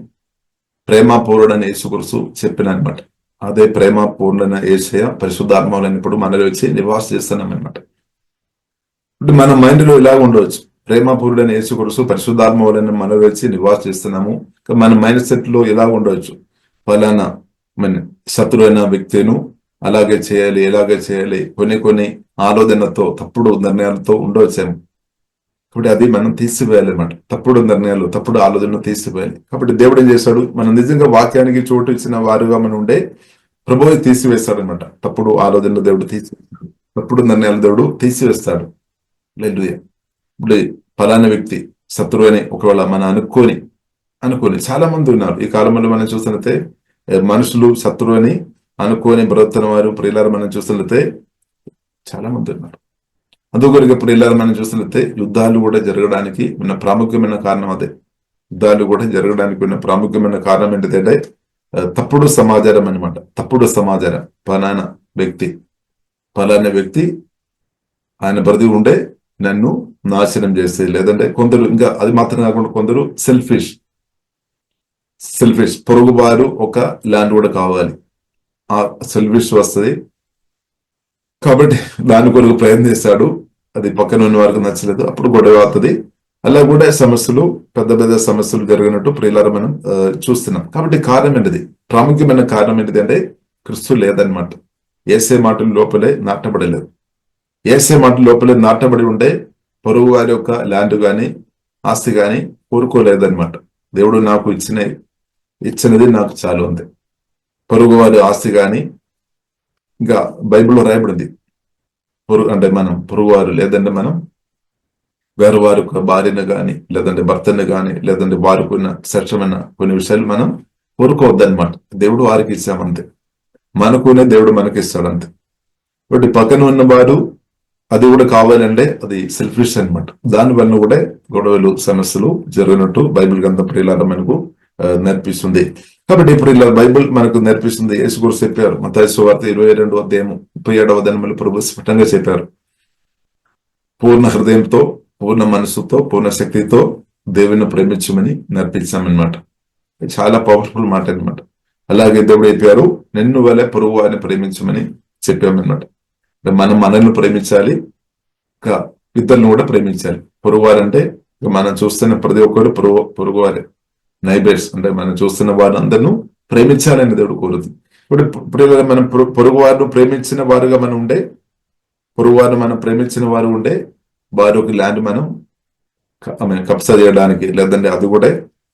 ప్రేమపూర్ణుడైన యేసుక్రీస్తు చెప్పిన అనమాట. అదే ప్రేమపూర్ణుడైన యేసయ్య పరిశుద్ధాత్మలను ఇప్పుడు మనలో వచ్చి నివాస చేస్తున్నాం అనమాట. ఇప్పుడు మన మైండ్ లో ఇలా ఉండవచ్చు, ప్రేమపూర్ణుడైన యేసుక్రీస్తు పరిశుద్ధాత్మలను మనలో వచ్చి నివాస చేస్తున్నాము. మన మైండ్ సెట్ లో ఇలా ఉండవచ్చు, ఫలానా మన శత్రు అయిన వ్యక్తిను అలాగే చేయాలి ఇలాగే చేయాలి, కొన్ని ఆలోచనతో తప్పుడు నిర్ణయాలతో ఉండవచ్చేమో. కాబట్టి అది మనం తీసివేయాలి అనమాట. తప్పుడు నిర్ణయాలు తప్పుడు ఆలోచనలు తీసివేయాలి. కాబట్టి దేవుడు ఏం చేశాడు? మనం నిజంగా వాక్యానికి చోటు ఇచ్చిన వారుగా మనం ఉండే ప్రభువు తీసివేస్తాడు అనమాట. తప్పుడు ఆలోచనలు దేవుడు తీసివేస్తాడు, తప్పుడు నిర్ణయాలు దేవుడు తీసివేస్తాడు. హల్లెలూయా. ఇప్పుడు ఫలానా వ్యక్తి శత్రువు అని ఒకవేళ మనం అనుకోని చాలా మంది ఉన్నారు ఈ కాలంలో. మనం చూసినట్లయితే మనుషులు శత్రువు అని అనుకోని బ్రతున్న వారు ప్రియులారా మనం చూసినట్లయితే చాలా మంది ఉన్నారు. అందుకొరకు ప్రియులారా మనం చూసినట్లయితే యుద్ధాలు కూడా జరగడానికి ఉన్న ప్రాముఖ్యమైన కారణం అదే. యుద్ధాలు కూడా జరగడానికి ఉన్న ప్రాముఖ్యమైన కారణం ఏంటిదంటే తప్పుడు సమాచారం అనమాట. తప్పుడు సమాచారం. ఫలానా వ్యక్తి ఆయన బ్రతి ఉండే నన్ను నాశనం చేస్తే, లేదంటే కొందరు ఇంకా అది మాత్రం కాకుండా కొందరు సెల్ఫిష్ పొరుగుబారు ఒక ల్యాండ్ కూడా కావాలి, ఆ సెల్ఫిష్ వస్తుంది కాబట్టి దాని కొరకు ప్రయత్నిస్తాడు. అది పక్కన ఉన్న వారికి నచ్చలేదు, అప్పుడు గొడవ అవుతుంది. అలా కూడా సమస్యలు పెద్ద సమస్యలు జరిగినట్టు ప్రియులారా మనం చూస్తున్నాం. కాబట్టి కారణం ఏంటిది? ప్రాముఖ్యమైన కారణం ఏంటిది అంటే క్రీస్తు లేదనమాట. యేసే మాటల లోపలే నాటబడలేదు. యేసే మాటల లోపలే నాటబడి ఉంటే పొరుగు వారి యొక్క ల్యాండ్ గాని ఆస్తి గాని కోరుకోలేదనమాట. దేవుడు నాకు ఇచ్చినది నాకు చాలు ఉంది. పొరుగు వారి ఆస్తి గాని, ఇంకా బైబిల్లో రాయబడింది అంటే మనం పొరుగువారు లేదంటే మనం వేరే వారి భార్యను గాని లేదంటే భర్తను గాని లేదంటే వారికి ఉన్న శ్రేష్టమైన కొన్ని విషయాలు మనం కోరుకోవద్దనమాట. దేవుడు వారికి ఇచ్చామంతే, మనకునే దేవుడు మనకి ఇస్తాడంతే. కాబట్టి పక్కన ఉన్న వారు అది కూడా కావాలంటే అది సెల్ఫిష్ అనమాట. దాని వల్ల కూడా గొడవలు సమస్యలు జరిగినట్టు బైబిల్ గ్రంథం ప్రియులారా మనకు నేర్పిస్తుంది. కాబట్టి ఇప్పుడు ఇలా బైబిల్ మనకు నేర్పిస్తుంది. యేసుక్రీస్తు చెప్పారు మత్తయి సువార్త 22వ అధ్యాయము 37వ వచనంలో ప్రభు స్పష్టంగా చెప్పారు, పూర్ణ హృదయంతో పూర్ణ మనసుతో పూర్ణ శక్తితో దేవుని ప్రేమించమని నేర్పించామన్నమాట. చాలా పవర్ఫుల్ మాట అనమాట. అలాగే దేవుడు చెప్పారు నిన్ను వలె పొరుగు వారిని ప్రేమించమని చెప్పామన్నమాట. మనం మనల్ని ప్రేమించాలి, ఇంకా ఇతరులను కూడా ప్రేమించాలి. పొరుగువారంటే మనం చూస్తున్న ప్రతి ఒక్కరు పొరుగువారే, నైబర్స్. అంటే మనం చూస్తున్న వారందరినూ ప్రేమించాలని దేవుడు కోరుతుంది. ఇప్పుడు మనం పొరుగు వారిని ప్రేమించిన వారుగా మనం ఉండే, పొరుగు వారిని మనం ప్రేమించిన వారు ఉండే వారికి ల్యాండ్ మనం కబ్జా చేయడానికి లేదంటే అది కూడా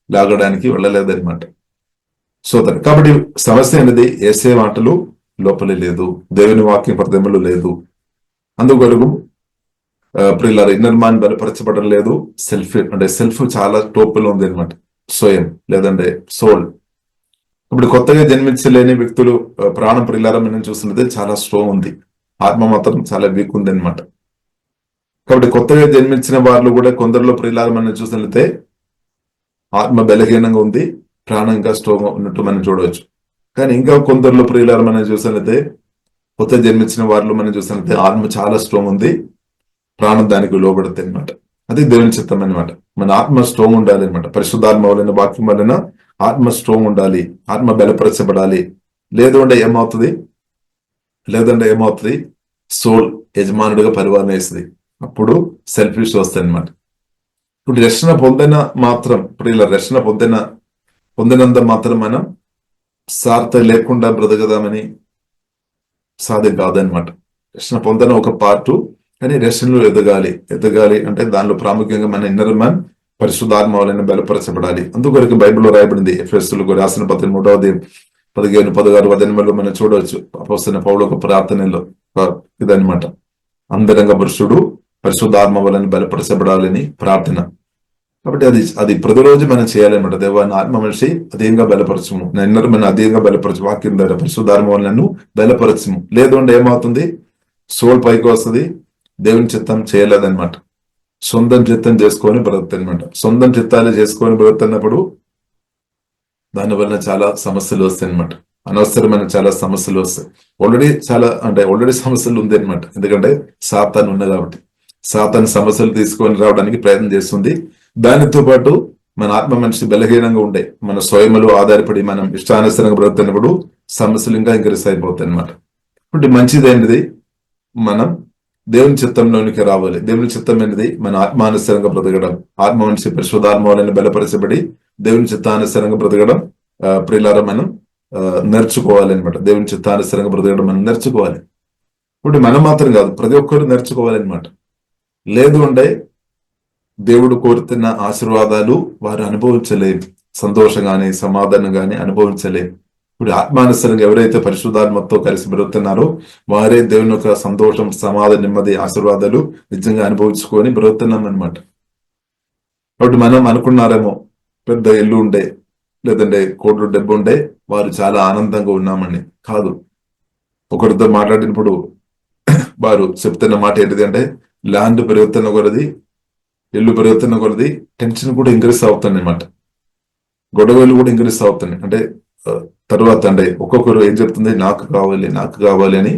లాగడానికి వెళ్ళలేదన్నమాట. సోదరు, కాబట్టి సమస్య అనేది ఏసే మాటలు లోపలే లేదు, దేవుని వాక్యం హృదయంలో లేదు. అందుకొరకు ప్రియులారా, ఇన్నర్ మ్యాన్ బలపరచబడడం లేదు. సెల్ఫ్ చాలా టోపులో ఉంది అనమాట, స్వయం లేదంటే సోల్. ఇప్పుడు కొత్తగా జన్మించలేని వ్యక్తులు ప్రాణం ప్రియులారా మనం చూస్తున్నది చాలా స్ట్రాంగ్ ఉంది, ఆత్మ మాత్రం చాలా వీక్ ఉంది అనమాట. కాబట్టి కొత్తగా జన్మించిన వాళ్ళు కూడా కొందరిలో ప్రియులారా మనం చూసినట్లయితే ఆత్మ బలహీనంగా ఉంది, ప్రాణం ఇంకా స్ట్రాంగ్ ఉన్నట్టు మనం చూడవచ్చు. కానీ ఇంకా కొందరిలో ప్రియులారా మనం చూసినట్లయితే, కొత్త జన్మించిన వారిలో మనం చూసినట్లయితే ఆత్మ చాలా స్ట్రాంగ్ ఉంది, ప్రాణం దానికి లోబడుతుంది అనమాట. అది దేవుని చిత్తం అనమాట. మన ఆత్మ స్ట్రాంగ్ ఉండాలి అనమాట. పరిశుద్ధాత్మ వలన, వాక్యం వలన ఆత్మ స్ట్రాంగ్ ఉండాలి, ఆత్మ బలపరచబడాలి. లేదంటే ఏమవుతుంది, సోల్ యజమానుడిగా పరివారం వేస్తుంది. అప్పుడు సెల్ఫిష్ వస్తాయి అనమాట. ఇప్పుడు రక్షణ మాత్రం ప్రియుల రక్షణ పొందినంత మాత్రం మనం స్వార్థ లేకుండా బ్రతకదామని సాధ్యం కాదనమాట. రక్షణ పొందన ఒక పార్టు, కానీ రక్షణలో ఎదగాలి అంటే దానిలో ప్రాముఖ్యంగా మన ఇన్నర్ మ్యాన్ పరిశుద్ధాత్మ వలన బలపరచబడాలి. అందుకొరకు బైబిల్లో రాయబడింది, ఎఫెసీయులకు రాసిన 13వ అధ్యాయం 15, 16 వచనాల్లో మనం చూడవచ్చు. అపోస్తలుడైన పౌలు ఒక ప్రార్థనలో ఇదనమాట, అంతరంగ పురుషుడు పరిశుద్ధాత్మ వలన బలపరచబడాలని ప్రార్థన. కాబట్టి అది ప్రతిరోజు మనం చేయాలన్నమాట. దేవా, నా ఆత్మ మనిషి అధికంగా బలపరచము, నా ఇన్నర్ మ్యాన్ అధికంగా బలపరచు, వాక్యం ద్వారా పరిశుద్ధాత్మ వలన బలపరచము. లేదంటే ఏమవుతుంది, సోల్ పైకి వస్తుంది, దేవుని చిత్తం చేయలేదన్నమాట. సొంతం చిత్తం చేసుకొని బ్రతుకుతానమాట. సొంతం చిత్తాలు చేసుకొని బ్రతుకుతున్నప్పుడు దానివల్ల చాలా సమస్యలు వస్తాయి అనమాట. అనవసరమైన చాలా సమస్యలు వస్తాయి. ఆల్రెడీ సమస్యలు ఉంది అనమాట. ఎందుకంటే సాతాను ఉంది కాబట్టి సాతాను సమస్యలు తీసుకొని రావడానికి ప్రయత్నం చేస్తుంది. దానితో పాటు మన ఆత్మ మనిషి బలహీనంగా ఉండే, మన స్వయములు ఆధారపడి మనం ఇష్టానుసరంగా బ్రతుకుతున్నప్పుడు సమస్యలు ఇంకా ఇంక్రీస్ అయిపోతాయి అనమాట. ఇప్పుడు మంచిదైనది మనం దేవుని చిత్తంలోనికి రావాలి. దేవుని చిత్తం అనేది మన ఆత్మానుసరంగా బ్రతకడం, ఆత్మ మనిషి పరిశుద్ధాత్మ వలన బలపరచబడి దేవుని చిత్తానుసరంగా బ్రతకడం ప్రియులారా మనం నేర్చుకోవాలి అనమాట. దేవుని చిత్తానుసరంగా బ్రతకడం మనం నేర్చుకోవాలి. ఇప్పుడు మనం మాత్రం కాదు, ప్రతి ఒక్కరు నేర్చుకోవాలన్నమాట. లేదు అంటే దేవుడు కోరుతున్న ఆశీర్వాదాలు వారు అనుభవించలేరు, సంతోషం గాని సమాధానం గాని అనుభవించలేరు. ఇప్పుడు ఆత్మానుసరంగా ఎవరైతే పరిశుద్ధాత్మతో కలిసి బ్రతుకుతున్నారో వారే దేవుని యొక్క సంతోషం, సమాధానం, నెమ్మది, ఆశీర్వాదాలు నిజంగా అనుభవించుకొని బ్రతుకుతున్నాం అనమాట. కాబట్టి మనం అనుకున్నారేమో పెద్ద ఇల్లు ఉండే లేదంటే కోట్లు డబ్బు ఉండే వారు చాలా ఆనందంగా ఉన్నామని. కాదు. ఒకరితో మాట్లాడినప్పుడు వారు చెప్తున్న మాట ఏంటిది అంటే, ల్యాండ్ పెరుగుతున్న కొలది, ఇల్లు పెరుగుతున్న కొలది టెన్షన్ కూడా ఇంక్రీస్ అవుతుంది అనమాట. గొడవలు కూడా ఇంక్రీస్ అవుతున్నాయి. అంటే తర్వాత అంటే ఒక్కొక్కరు ఏం చెప్తుంది, నాకు కావాలి అని.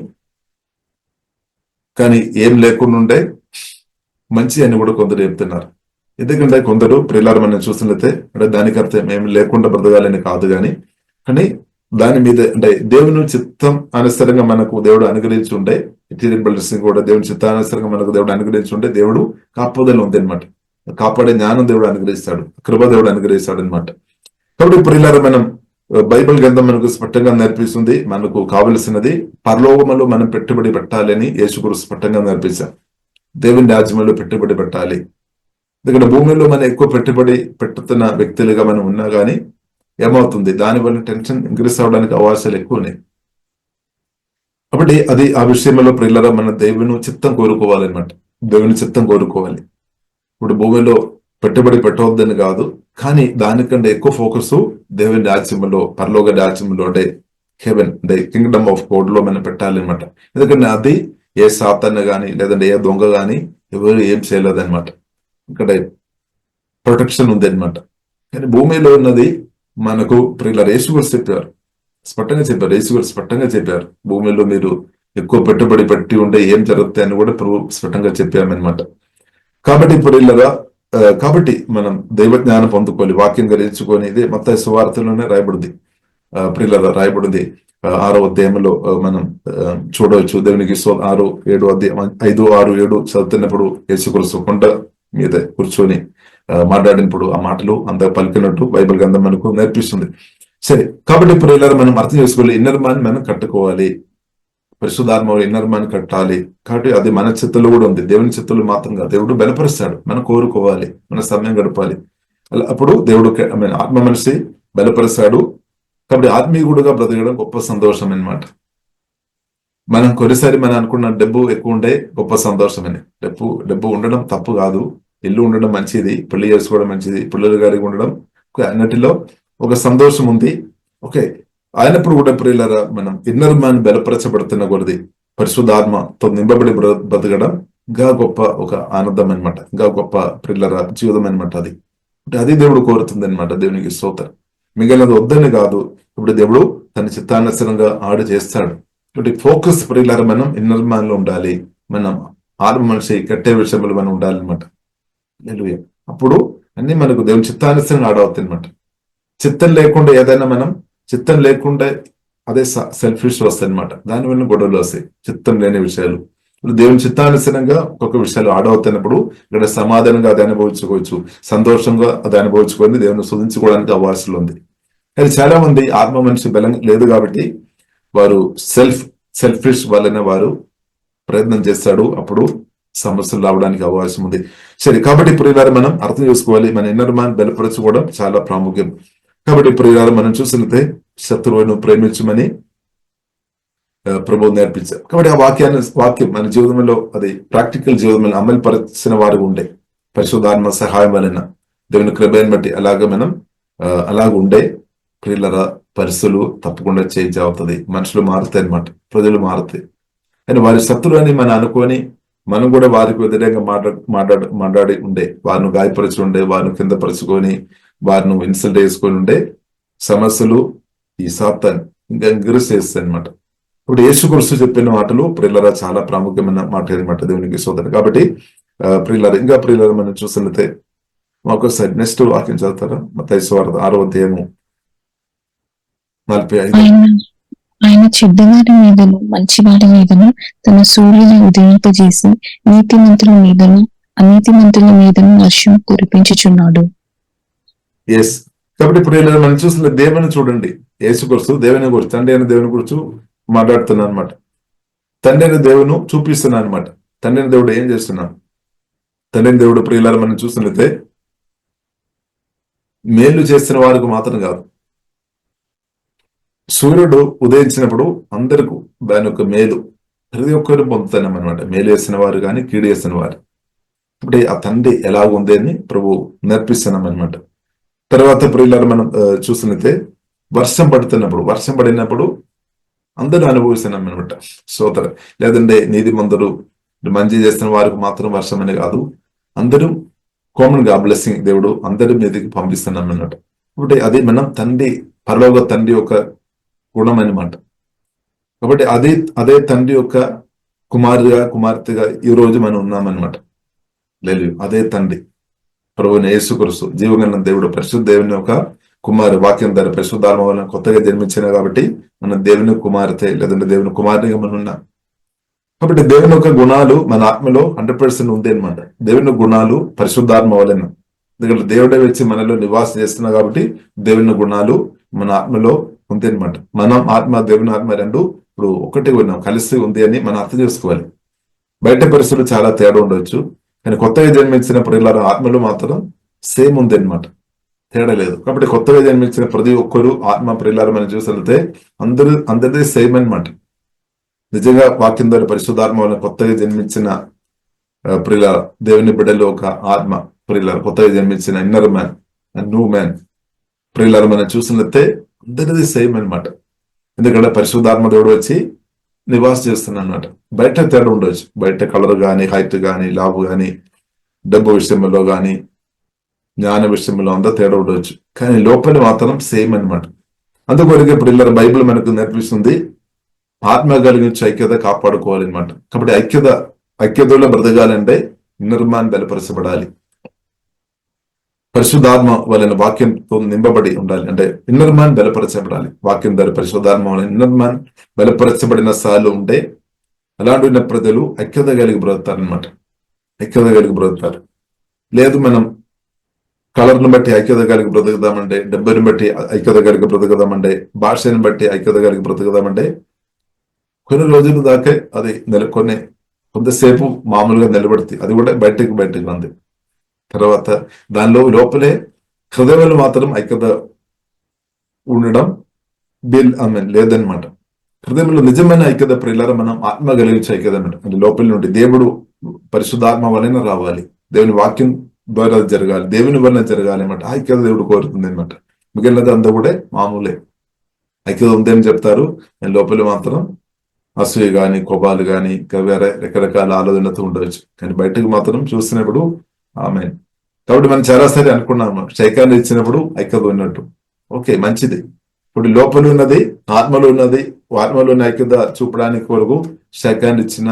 కానీ ఏం లేకుండా ఉండే మంచి అని కూడా కొందరు చెప్తున్నారు. ఎందుకంటే కొందరు ప్రియులారా మనం చూసినట్లయితే, అంటే దానికి అర్థం ఏం లేకుండా బ్రతకాలని కాదు, కానీ దాని మీద అంటే దేవుని చిత్తం అనుసరంగా మనకు దేవుడు అనుగ్రహించి ఉంటే, మెటీరియల్ బ్లెస్సింగ్ కూడా దేవుని చిత్తానుసరంగా మనకు దేవుడు అనుగ్రహించి ఉంటే దేవుడు కాపుదల ఉంది అనమాట. కాపాడే జ్ఞానం దేవుడు అనుగ్రహిస్తాడు, కృప దేవుడు అనుగ్రహిస్తాడు అనమాట. కాబట్టి ప్రియులారా మనం బైబిల్ గ్రంథం మనకు స్పష్టంగా నేర్పిస్తుంది, మనకు కావలసినది పరలోకములో మనం పెట్టుబడి పెట్టాలని యేసుక్రీస్తు స్పష్టంగా నేర్పించాం. దేవుని రాజ్యంలో పెట్టుబడి పెట్టాలి. ఎందుకంటే భూమిలో మనం ఎక్కువ పెట్టుబడి పెట్టుతున్న వ్యక్తులుగా మనం ఉన్నా కానీ ఏమవుతుంది, దానివల్ల టెన్షన్ ఇంక్రీస్ అవడానికి అవకాశాలు ఎక్కువ ఉన్నాయి. కాబట్టి ఆ విషయంలో ప్రియులారా మన దేవుని చిత్తం కోరుకోవాలన్నమాట. దేవుని చిత్తం కోరుకోవాలి. ఇప్పుడు భూమిలో పెట్టుబడి పెట్టవద్దని కాదు, కానీ దానికంటే ఎక్కువ ఫోకస్ దేవుని రాజ్యంలో, పరలోక రాజ్యంలో, అంటే హెవెన్, అంటే కింగ్డమ్ ఆఫ్ గాడ్ లో మనం పెట్టాలన్నమాట. ఎందుకంటే అది ఏ సాతాను గాని లేదంటే ఏ దొంగ గాని ఎవరు ఏం చేయలేదన్నమాట. ఇక్కడ ప్రొటెక్షన్ ఉంది అనమాట. కానీ భూమిలో ఉన్నది మనకు ప్రియులారా యేసుక్రీస్తు చెప్పారు, స్పష్టంగా చెప్పారు. భూమిలో మీరు ఎక్కువ పెట్టుబడి పెట్టి ఉంటే ఏం జరుగుతాయి అని కూడా స్పష్టంగా చెప్పామన్నమాట. కాబట్టి ప్రియులారా, కాబట్టి మనం దైవ జ్ఞానం పొందుకోవాలి, వాక్యం గ్రహించుకొని. ఇది మత్తయి సువార్తలోనే రాయబడింది ప్రియులారా, రాయబడింది 6వ అధ్యాయంలో మనం చూడవచ్చు. దేవునికి 5, 6, 7 చదువుతున్నప్పుడు యేసుక్రీస్తు కొండ మీద కూర్చొని మాట్లాడినప్పుడు ఆ మాటలు అంత పలికినట్టు బైబిల్ గ్రంథం మనకు నేర్పిస్తుంది. సరే, కాబట్టి ఇప్పుడు ఇలా మనం అర్థం చేసుకోవాలి, ఇన్నర్ మ్యాన్ మనం కట్టుకోవాలి, పరిశుద్ధాత్మ ఇన్నర్ మ్యాన్ కట్టాలి. కాబట్టి అది మన చిత్తులో కూడా ఉంది, దేవుని చిత్తులు మాత్రంగా దేవుడు బలపరుస్తాడు, మనం కోరుకోవాలి, మన సమయం గడపాలి. అప్పుడు దేవుడు ఆత్మ మనిషి బలపరుస్తాడు. కాబట్టి ఆత్మీయుడుగా బ్రతకడం గొప్ప సంతోషం అన్నమాట. మనం కొన్నిసారి మనం అనుకున్న డబ్బు ఎక్కువ ఉండే గొప్ప సంతోషమని. డబ్బు ఉండడం తప్పు కాదు, ఇల్లు ఉండడం మంచిది, పెళ్లి చేసుకోవడం మంచిది, పిల్లలు గారికి ఉండడం, అన్నిటిలో ఒక సంతోషం ఉంది. ఓకే, అయినప్పుడు కూడా ప్రియులారా, మనం ఇన్నర్ మ్యాన్ బలపరచబడుతున్న కొద్ది పరిశుద్ధాత్మతో నింపబడి బ్రతకడం ఇంకా గొప్ప ఒక ఆనందం అనమాట, ఇంకా గొప్ప ప్రియులారా జీవితం అనమాట. అది దేవుడు కోరుతుంది అనమాట. దేవునికి స్తోత్రం. మిగిలినది వద్దని కాదు, ఇప్పుడు దేవుడు తన చిత్తానుసారంగా ఆడు చేస్తాడు. కాబట్టి ఫోకస్ ప్రియులారా మనం ఇన్నర్ మ్యాన్ లో ఉండాలి, మనం ఆత్మ మనిషి కట్టే విషయంలో మనం ఉండాలన్నమాట. అప్పుడు అన్ని మనకు దేవుని చిత్తానుసారంగా ఆడవుతాయి అనమాట. చిత్తం లేకుండా ఏదైనా మనం చిత్తం లేకుండా అదే సెల్ఫిష్ వస్తాయి అనమాట. దానివల్ల గొడవలు వస్తాయి, చిత్తం లేని విషయాలు. దేవుని చిత్తానుసారంగా ఒక్కొక్క విషయాలు ఆడవుతున్నప్పుడు ఇక్కడ సమాధానంగా అది అనుభవించుకోవచ్చు, సంతోషంగా అది అనుభవించుకొని దేవుని శోధించుకోవడానికి అవకాశం ఉంది. కానీ చాలా మంది ఆత్మ మనిషి బలం లేదు కాబట్టి వారు సెల్ఫిష్ వలన వారు ప్రయత్నం చేస్తాడు, అప్పుడు సమస్యలు రావడానికి అవకాశం ఉంది. సరే, కాబట్టి ప్రియులారా మనం అర్థం చేసుకోవాలి, మన ఇన్నర్ మ్యాన్ బలపరచుకోవడం చాలా ప్రాముఖ్యం. కాబట్టి ప్రియులారా మనం చూసినట్లయితే శత్రువును ప్రేమించమని ప్రభువు నేర్పించారు. కాబట్టి ఆ వాక్యం మన జీవితంలో అది ప్రాక్టికల్ జీవితంలో అమలు పరిచిన వారు ఉండే పరిశుద్ధాత్మ సహాయం వలన దేవుని కృపను బట్టి అలాగ ఉండే ప్రియులారా పరిస్థితులు తప్పకుండా చేంజ్ అవుతుంది, మనుషులు మారుతాయి అనమాట, ప్రజలు మారుతాయి. కానీ వారి శత్రువు అని మనం అనుకొని మనం కూడా వారికి వ్యతిరేకంగా మాట్లాడి ఉండే, వారిని గాయపరచి ఉండే, వారిని కింద పరుచుకొని వారిని ఇన్సల్ట్ చేసుకొని ఉండే సమస్యలు ఈ సాతాన్ ఇంకా ఇంక్రీజ్ చేస్తాయి అనమాట. ఇప్పుడు యేసుక్రీస్తు చెప్పిన మాటలు ప్రియులారా చాలా ప్రాముఖ్యమైన మాట అనమాట, దేవునికి స్తోత్రం. కాబట్టి ప్రియులారా మనం చూసినట్లయితే ఒకసారి నెక్స్ట్ వాక్యం చదువుతారా? మత్తయి సువార్త 6వ అధ్యాయము 45. ఆయన చెడ్డవారి మీదను మంచివారి మీదను తన సూర్యుని ఉదయింపజేసి నీతిమంతుల మీదను అనీతిమంతుల మీదను వర్షం కురిపించుచున్నాడు. ఎస్, కాబట్టి ఇప్పుడు మనం చూసిన దేవుని చూడండి, యేసుక్రీస్తు దేవుని గురించి, తండ్రి అయిన దేవుని గురించి మాట్లాడుతున్నా అనమాట. తండ్రి అయిన దేవుని చూపిస్తున్నా అనమాట. తండ్రి అయిన దేవుడు ఏం చేస్తున్నాడు? తండ్రి అయిన దేవుడు ప్రియులారా మనం చూసినట్లయితే మేలు చేస్తున్న వారికి మాత్రం కాదు, సూర్యుడు ఉదయించినప్పుడు అందరికీ దాని యొక్క మేలు ప్రతి ఒక్కరు పొందుతున్నాం అనమాట, మేలు వేసిన వారు కానీ కీడు వేసిన వారు. ఇప్పుడు ఆ తండ్రి ఎలాగుంది అని ప్రభు నేర్పిస్తున్నాం అనమాట. తర్వాత ప్రియులారా మనం చూసినట్లయితే వర్షం పడినప్పుడు అందరూ అనుభవిస్తున్నాం అనమాట. సోదర లేదంటే నీతిమంతులు మంచి చేస్తున్న వారికి మాత్రం వర్షం అని కాదు, అందరూ కామన్ గా బ్లెస్సింగ్ దేవుడు అందరి మీదకి పంపిస్తున్నాం అన్నమాట. కాబట్టి అది మనం పరలోక తండ్రి యొక్క గుణం అనమాట. కాబట్టి అదే తండ్రి యొక్క కుమార్తెగా ఈ రోజు మనం ఉన్నామన్నమాట. లేదు, అదే తండ్రి ప్రభువైన యేసుక్రీస్తు జీవగల దేవుడు, పరిశుద్ధ దేవుని యొక్క వాక్యం ద్వారా పరిశుద్ధాత్మ వలన కొత్తగా జన్మించిన కాబట్టి మనం దేవుని కుమార్తె లేదంటే దేవుని కుమారునిగా మనం ఉన్నాం. కాబట్టి దేవుని యొక్క గుణాలు మన ఆత్మలో 100% ఉంది అనమాట. దేవుని గుణాలు పరిశుద్ధాత్మ వలన, ఎందుకంటే దేవుడే వచ్చి మనలో నివాసం చేస్తున్నా కాబట్టి దేవుని గుణాలు మన ఆత్మలో ఉంది అనమాట. మనం ఆత్మ దేవుని ఆత్మ రెండు ఇప్పుడు ఒకటి ఉన్నాం, కలిసి ఉంది అని మనం అర్థం చేసుకోవాలి. బయట పరిస్థితులు చాలా తేడా ఉండొచ్చు, కానీ కొత్తగా జన్మించిన ప్రియులారా ఆత్మలో మాత్రం సేమ్ ఉంది అనమాట, తేడా లేదు. కాబట్టి కొత్తగా జన్మించిన ప్రతి ఒక్కరు ఆత్మ ప్రియులారా మనం చూసితే అందరిది సేమ్ అనమాట. నిజంగా వాక్యం ద్వారా పరిశుద్ధాత్మ వల్ల కొత్తగా జన్మించిన ప్రియులార దేవుని బిడ్డలు ఒక ఆత్మ ప్రియులార కొత్తగా జన్మించిన ఇన్నర్ మ్యాన్ న్యూ మ్యాన్ ప్రియులార మనం చూసినట్లయితే అందరిది సేమ్ అనమాట. ఎందుకంటే పరిశుద్ధాత్మ దేవుడు వచ్చి నివాసం చేస్తున్నా అన్నమాట. బయట తేడా ఉండొచ్చు, బయట కలర్ కానీ హైట్ కానీ లావు కానీ డబ్బు విషయంలో కానీ జ్ఞాన విషయంలో అంతా తేడా ఉండవచ్చు, కానీ లోపల మాత్రం సేమ్ అనమాట. అందుకొరకు ఇప్పుడు బైబిల్ మనకు నేర్పిస్తుంది ఆత్మ కలిగించి ఐక్యత కాపాడుకోవాలన్నమాట. కాబట్టి ఐక్యతలో బ్రతకాలంటే ఇన్నర్ మ్యాన్ బలపరచబడాలి. పరిశుద్ధాత్మ వలన వాక్యంతో నింపబడి ఉండాలి. అంటే ఇన్నర్ మ్యాన్ బలపరచబడాలి. వాక్యం ద్వారా పరిశుద్ధాత్మ వలన ఇన్నర్ మ్యాన్ బలపరచబడిన స్థాయిలో ఉంటే అలాంటి ఉన్న ప్రజలు ఐక్యత కలిగి బ్రతుకుతారు అనమాట. ఐక్యత కలిగి బ్రతుకుతారు. లేదు మనం కలర్ను బట్టి ఐక్యత కలిగి బ్రతుకుదామంటే, డబ్బుని బట్టి ఐక్యత కలిగి బ్రతుకుదామంటే, భాషని బట్టి ఐక్యత కలిగి బ్రతుకుదామంటే కొన్ని రోజుల దాకే అది కొంతసేపు మామూలుగా నిలబడుతుంది. అది కూడా బయటకు ఉంది. తర్వాత దానిలో లోపలే హృదయంలో మాత్రం ఐక్యత ఉండడం లేదనమాట. హృదయంలో నిజమైన ఐక్యత ప్రియులారా మనం ఆత్మ కలిగించే ఐక్యత అనమాట. అంటే లోపల నుండి దేవుడు పరిశుద్ధాత్మ వలన రావాలి, దేవుని వాక్యం ద్వారా జరగాలి, దేవుని వలన జరగాలి అనమాట. ఐక్యత దేవుడు కోరుతుంది అనమాట. మిగిలినది అంతా కూడా మామూలే. ఐక్యత ఉందని చెప్తారు, లోపల మాత్రం అసూయ గాని, కోపాలు గాని, ఇంకా వేరే రకరకాల ఆలోచనతో ఉండవచ్చు. కానీ బయటకు మాత్రం చూసినప్పుడు ఆమె. కాబట్టి మనం చాలాసారి అనుకున్నాము, శైకాన్ని ఇచ్చినప్పుడు ఐక్యత ఉన్నట్టు. ఓకే, మంచిది. ఇప్పుడు లోపల ఉన్నది, ఆత్మలో ఉన్నది, ఆత్మలో ఉన్న ఐక్యత చూపడానికి కొరకు శైకాన్ని ఇచ్చిన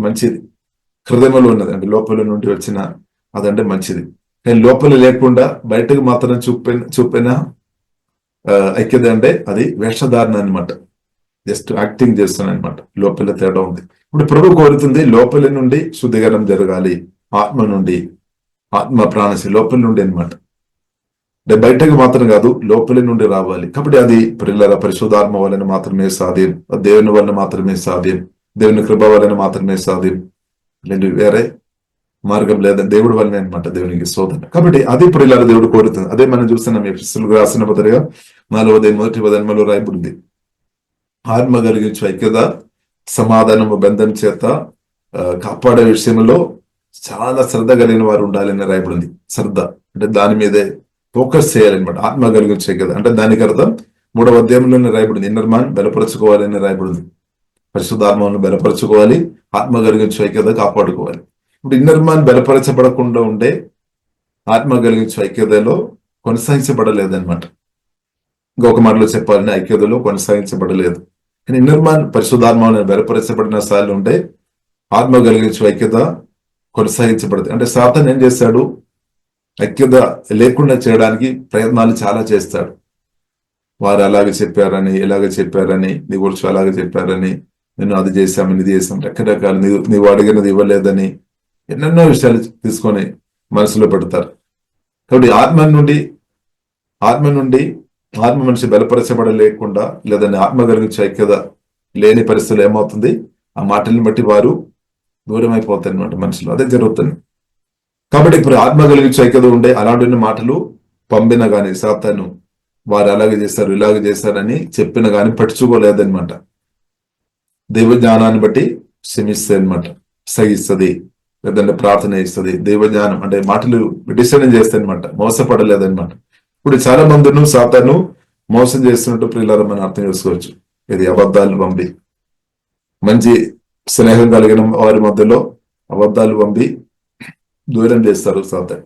మంచిది. హృదయంలో ఉన్నది అంటే లోపల నుండి వచ్చిన అదంటే మంచిది. కానీ లోపల లేకుండా బయటకు మాత్రం చూపిన ఐక్యత అంటే అది వేషధారణ అనమాట. జస్ట్ యాక్టింగ్ చేస్తాను అనమాట. లోపల తేడా ఉంది. ఇప్పుడు ప్రభు కోరుతుంది లోపలి నుండి శుద్ధీకరణ జరగాలి. ఆత్మ నుండి, ఆత్మ ప్రాణశి లోపలి నుండి అనమాట. అంటే బయటకు మాత్రం కాదు, లోపలి నుండి రావాలి. కాబట్టి అది పరిశుద్ధాత్మ వలన మాత్రమే సాధ్యం, దేవుని వలన మాత్రమే సాధ్యం, దేవుని కృప వలన మాత్రమే సాధ్యం. లేదు వేరే మార్గం లేదని దేవుడి వల్లనే అనమాట. దేవునికి శోధన. కాబట్టి అది ప్రియులారా దేవుడు కోరుతుంది. అదే మనం చూస్తున్నాం ఎఫెసీయులకు రాసిన పత్రిక 4:1 రాయబడింది. ఆత్మ కలిగించు ఐక్యత సమాధానము బంధం చేత కాపాడే విషయంలో చాలా శ్రద్ధ కలిగిన వారు ఉండాలని రాయబడింది. శ్రద్ధ అంటే దాని మీదే ఫోకస్ చేయాలన్నమాట. ఆత్మ కలిగించే ఐక్యత అంటే దానికి అర్థం 3వ అధ్యాయంలోనే రాయబడింది. ఇన్నర్ మ్యాన్ బలపరచుకోవాలని రాయబడింది. పరిశుద్ధాత్మను బలపరచుకోవాలి, ఆత్మ కలిగించే ఐక్యత కాపాడుకోవాలి. ఇప్పుడు ఇన్నర్ మ్యాన్ బలపరచబడకుండా ఉండే ఆత్మ కలిగించే ఐక్యతలో కొనసాగించబడలేదన్నమాట. ఇంకొక మాటలో చెప్పాలని ఐక్యతలో కొనసాగించబడలేదు. కానీ ఇన్నర్ మ్యాన్ పరిశుద్ధాత్మను బలపరచబడిన స్థాయిలో ఉంటే ఆత్మ కలిగించే ఐక్యత కొనసాగించబడుతుంది. అంటే సాతాను ఏం చేస్తాడు? ఐక్యత లేకుండా చేయడానికి ప్రయత్నాలు చాలా చేస్తాడు. వారు అలాగే చెప్పారని, ఇలాగే చెప్పారని, నీ గురించి అలాగే చెప్పారని, నేను అది చేశామని, ఇది చేశాం, రకరకాలు, నీవు అడిగినది ఇవ్వలేదని ఎన్నెన్నో విషయాలు తీసుకొని మనసులో పెడతారు. కాబట్టి ఆత్మ మనిషి బలపరచబడలేకుండా లేదని ఆత్మ కలిగించే ఐక్యత లేని పరిస్థితులు ఏమవుతుంది? ఆ మాటలను బట్టి వారు దూరం అయిపోతారు అనమాట. మనుషులు అదే జరుగుతుంది. కాబట్టి ఇప్పుడు ఆత్మ కలిగించే ఐక్యత ఉండే అలాంటి మాటలు పంపిన గాని సాతాను వారు అలాగే చేస్తారు, ఇలాగే చేస్తారని చెప్పిన గాని పట్టించుకోలేదన్నమాట. దైవ జ్ఞానాన్ని బట్టి క్షమిస్తుంది అనమాట, సహిస్తుంది, లేదంటే ప్రార్థన ఇస్తుంది. దైవ జ్ఞానం అంటే మాటలు డిసైడ్ చేస్తాయి అనమాట, మోసపడలేదన్నమాట. ఇప్పుడు చాలా మందిను సాతాను మోసం చేస్తున్నట్టు ప్రియులారా మనం అర్థం చేసుకోవచ్చు. ఇది అబద్ధాలు పంపి, మంచి స్నేహం కలిగిన వారి మధ్యలో అబద్ధాలు పంపి దూరం చేస్తారు సాతాను.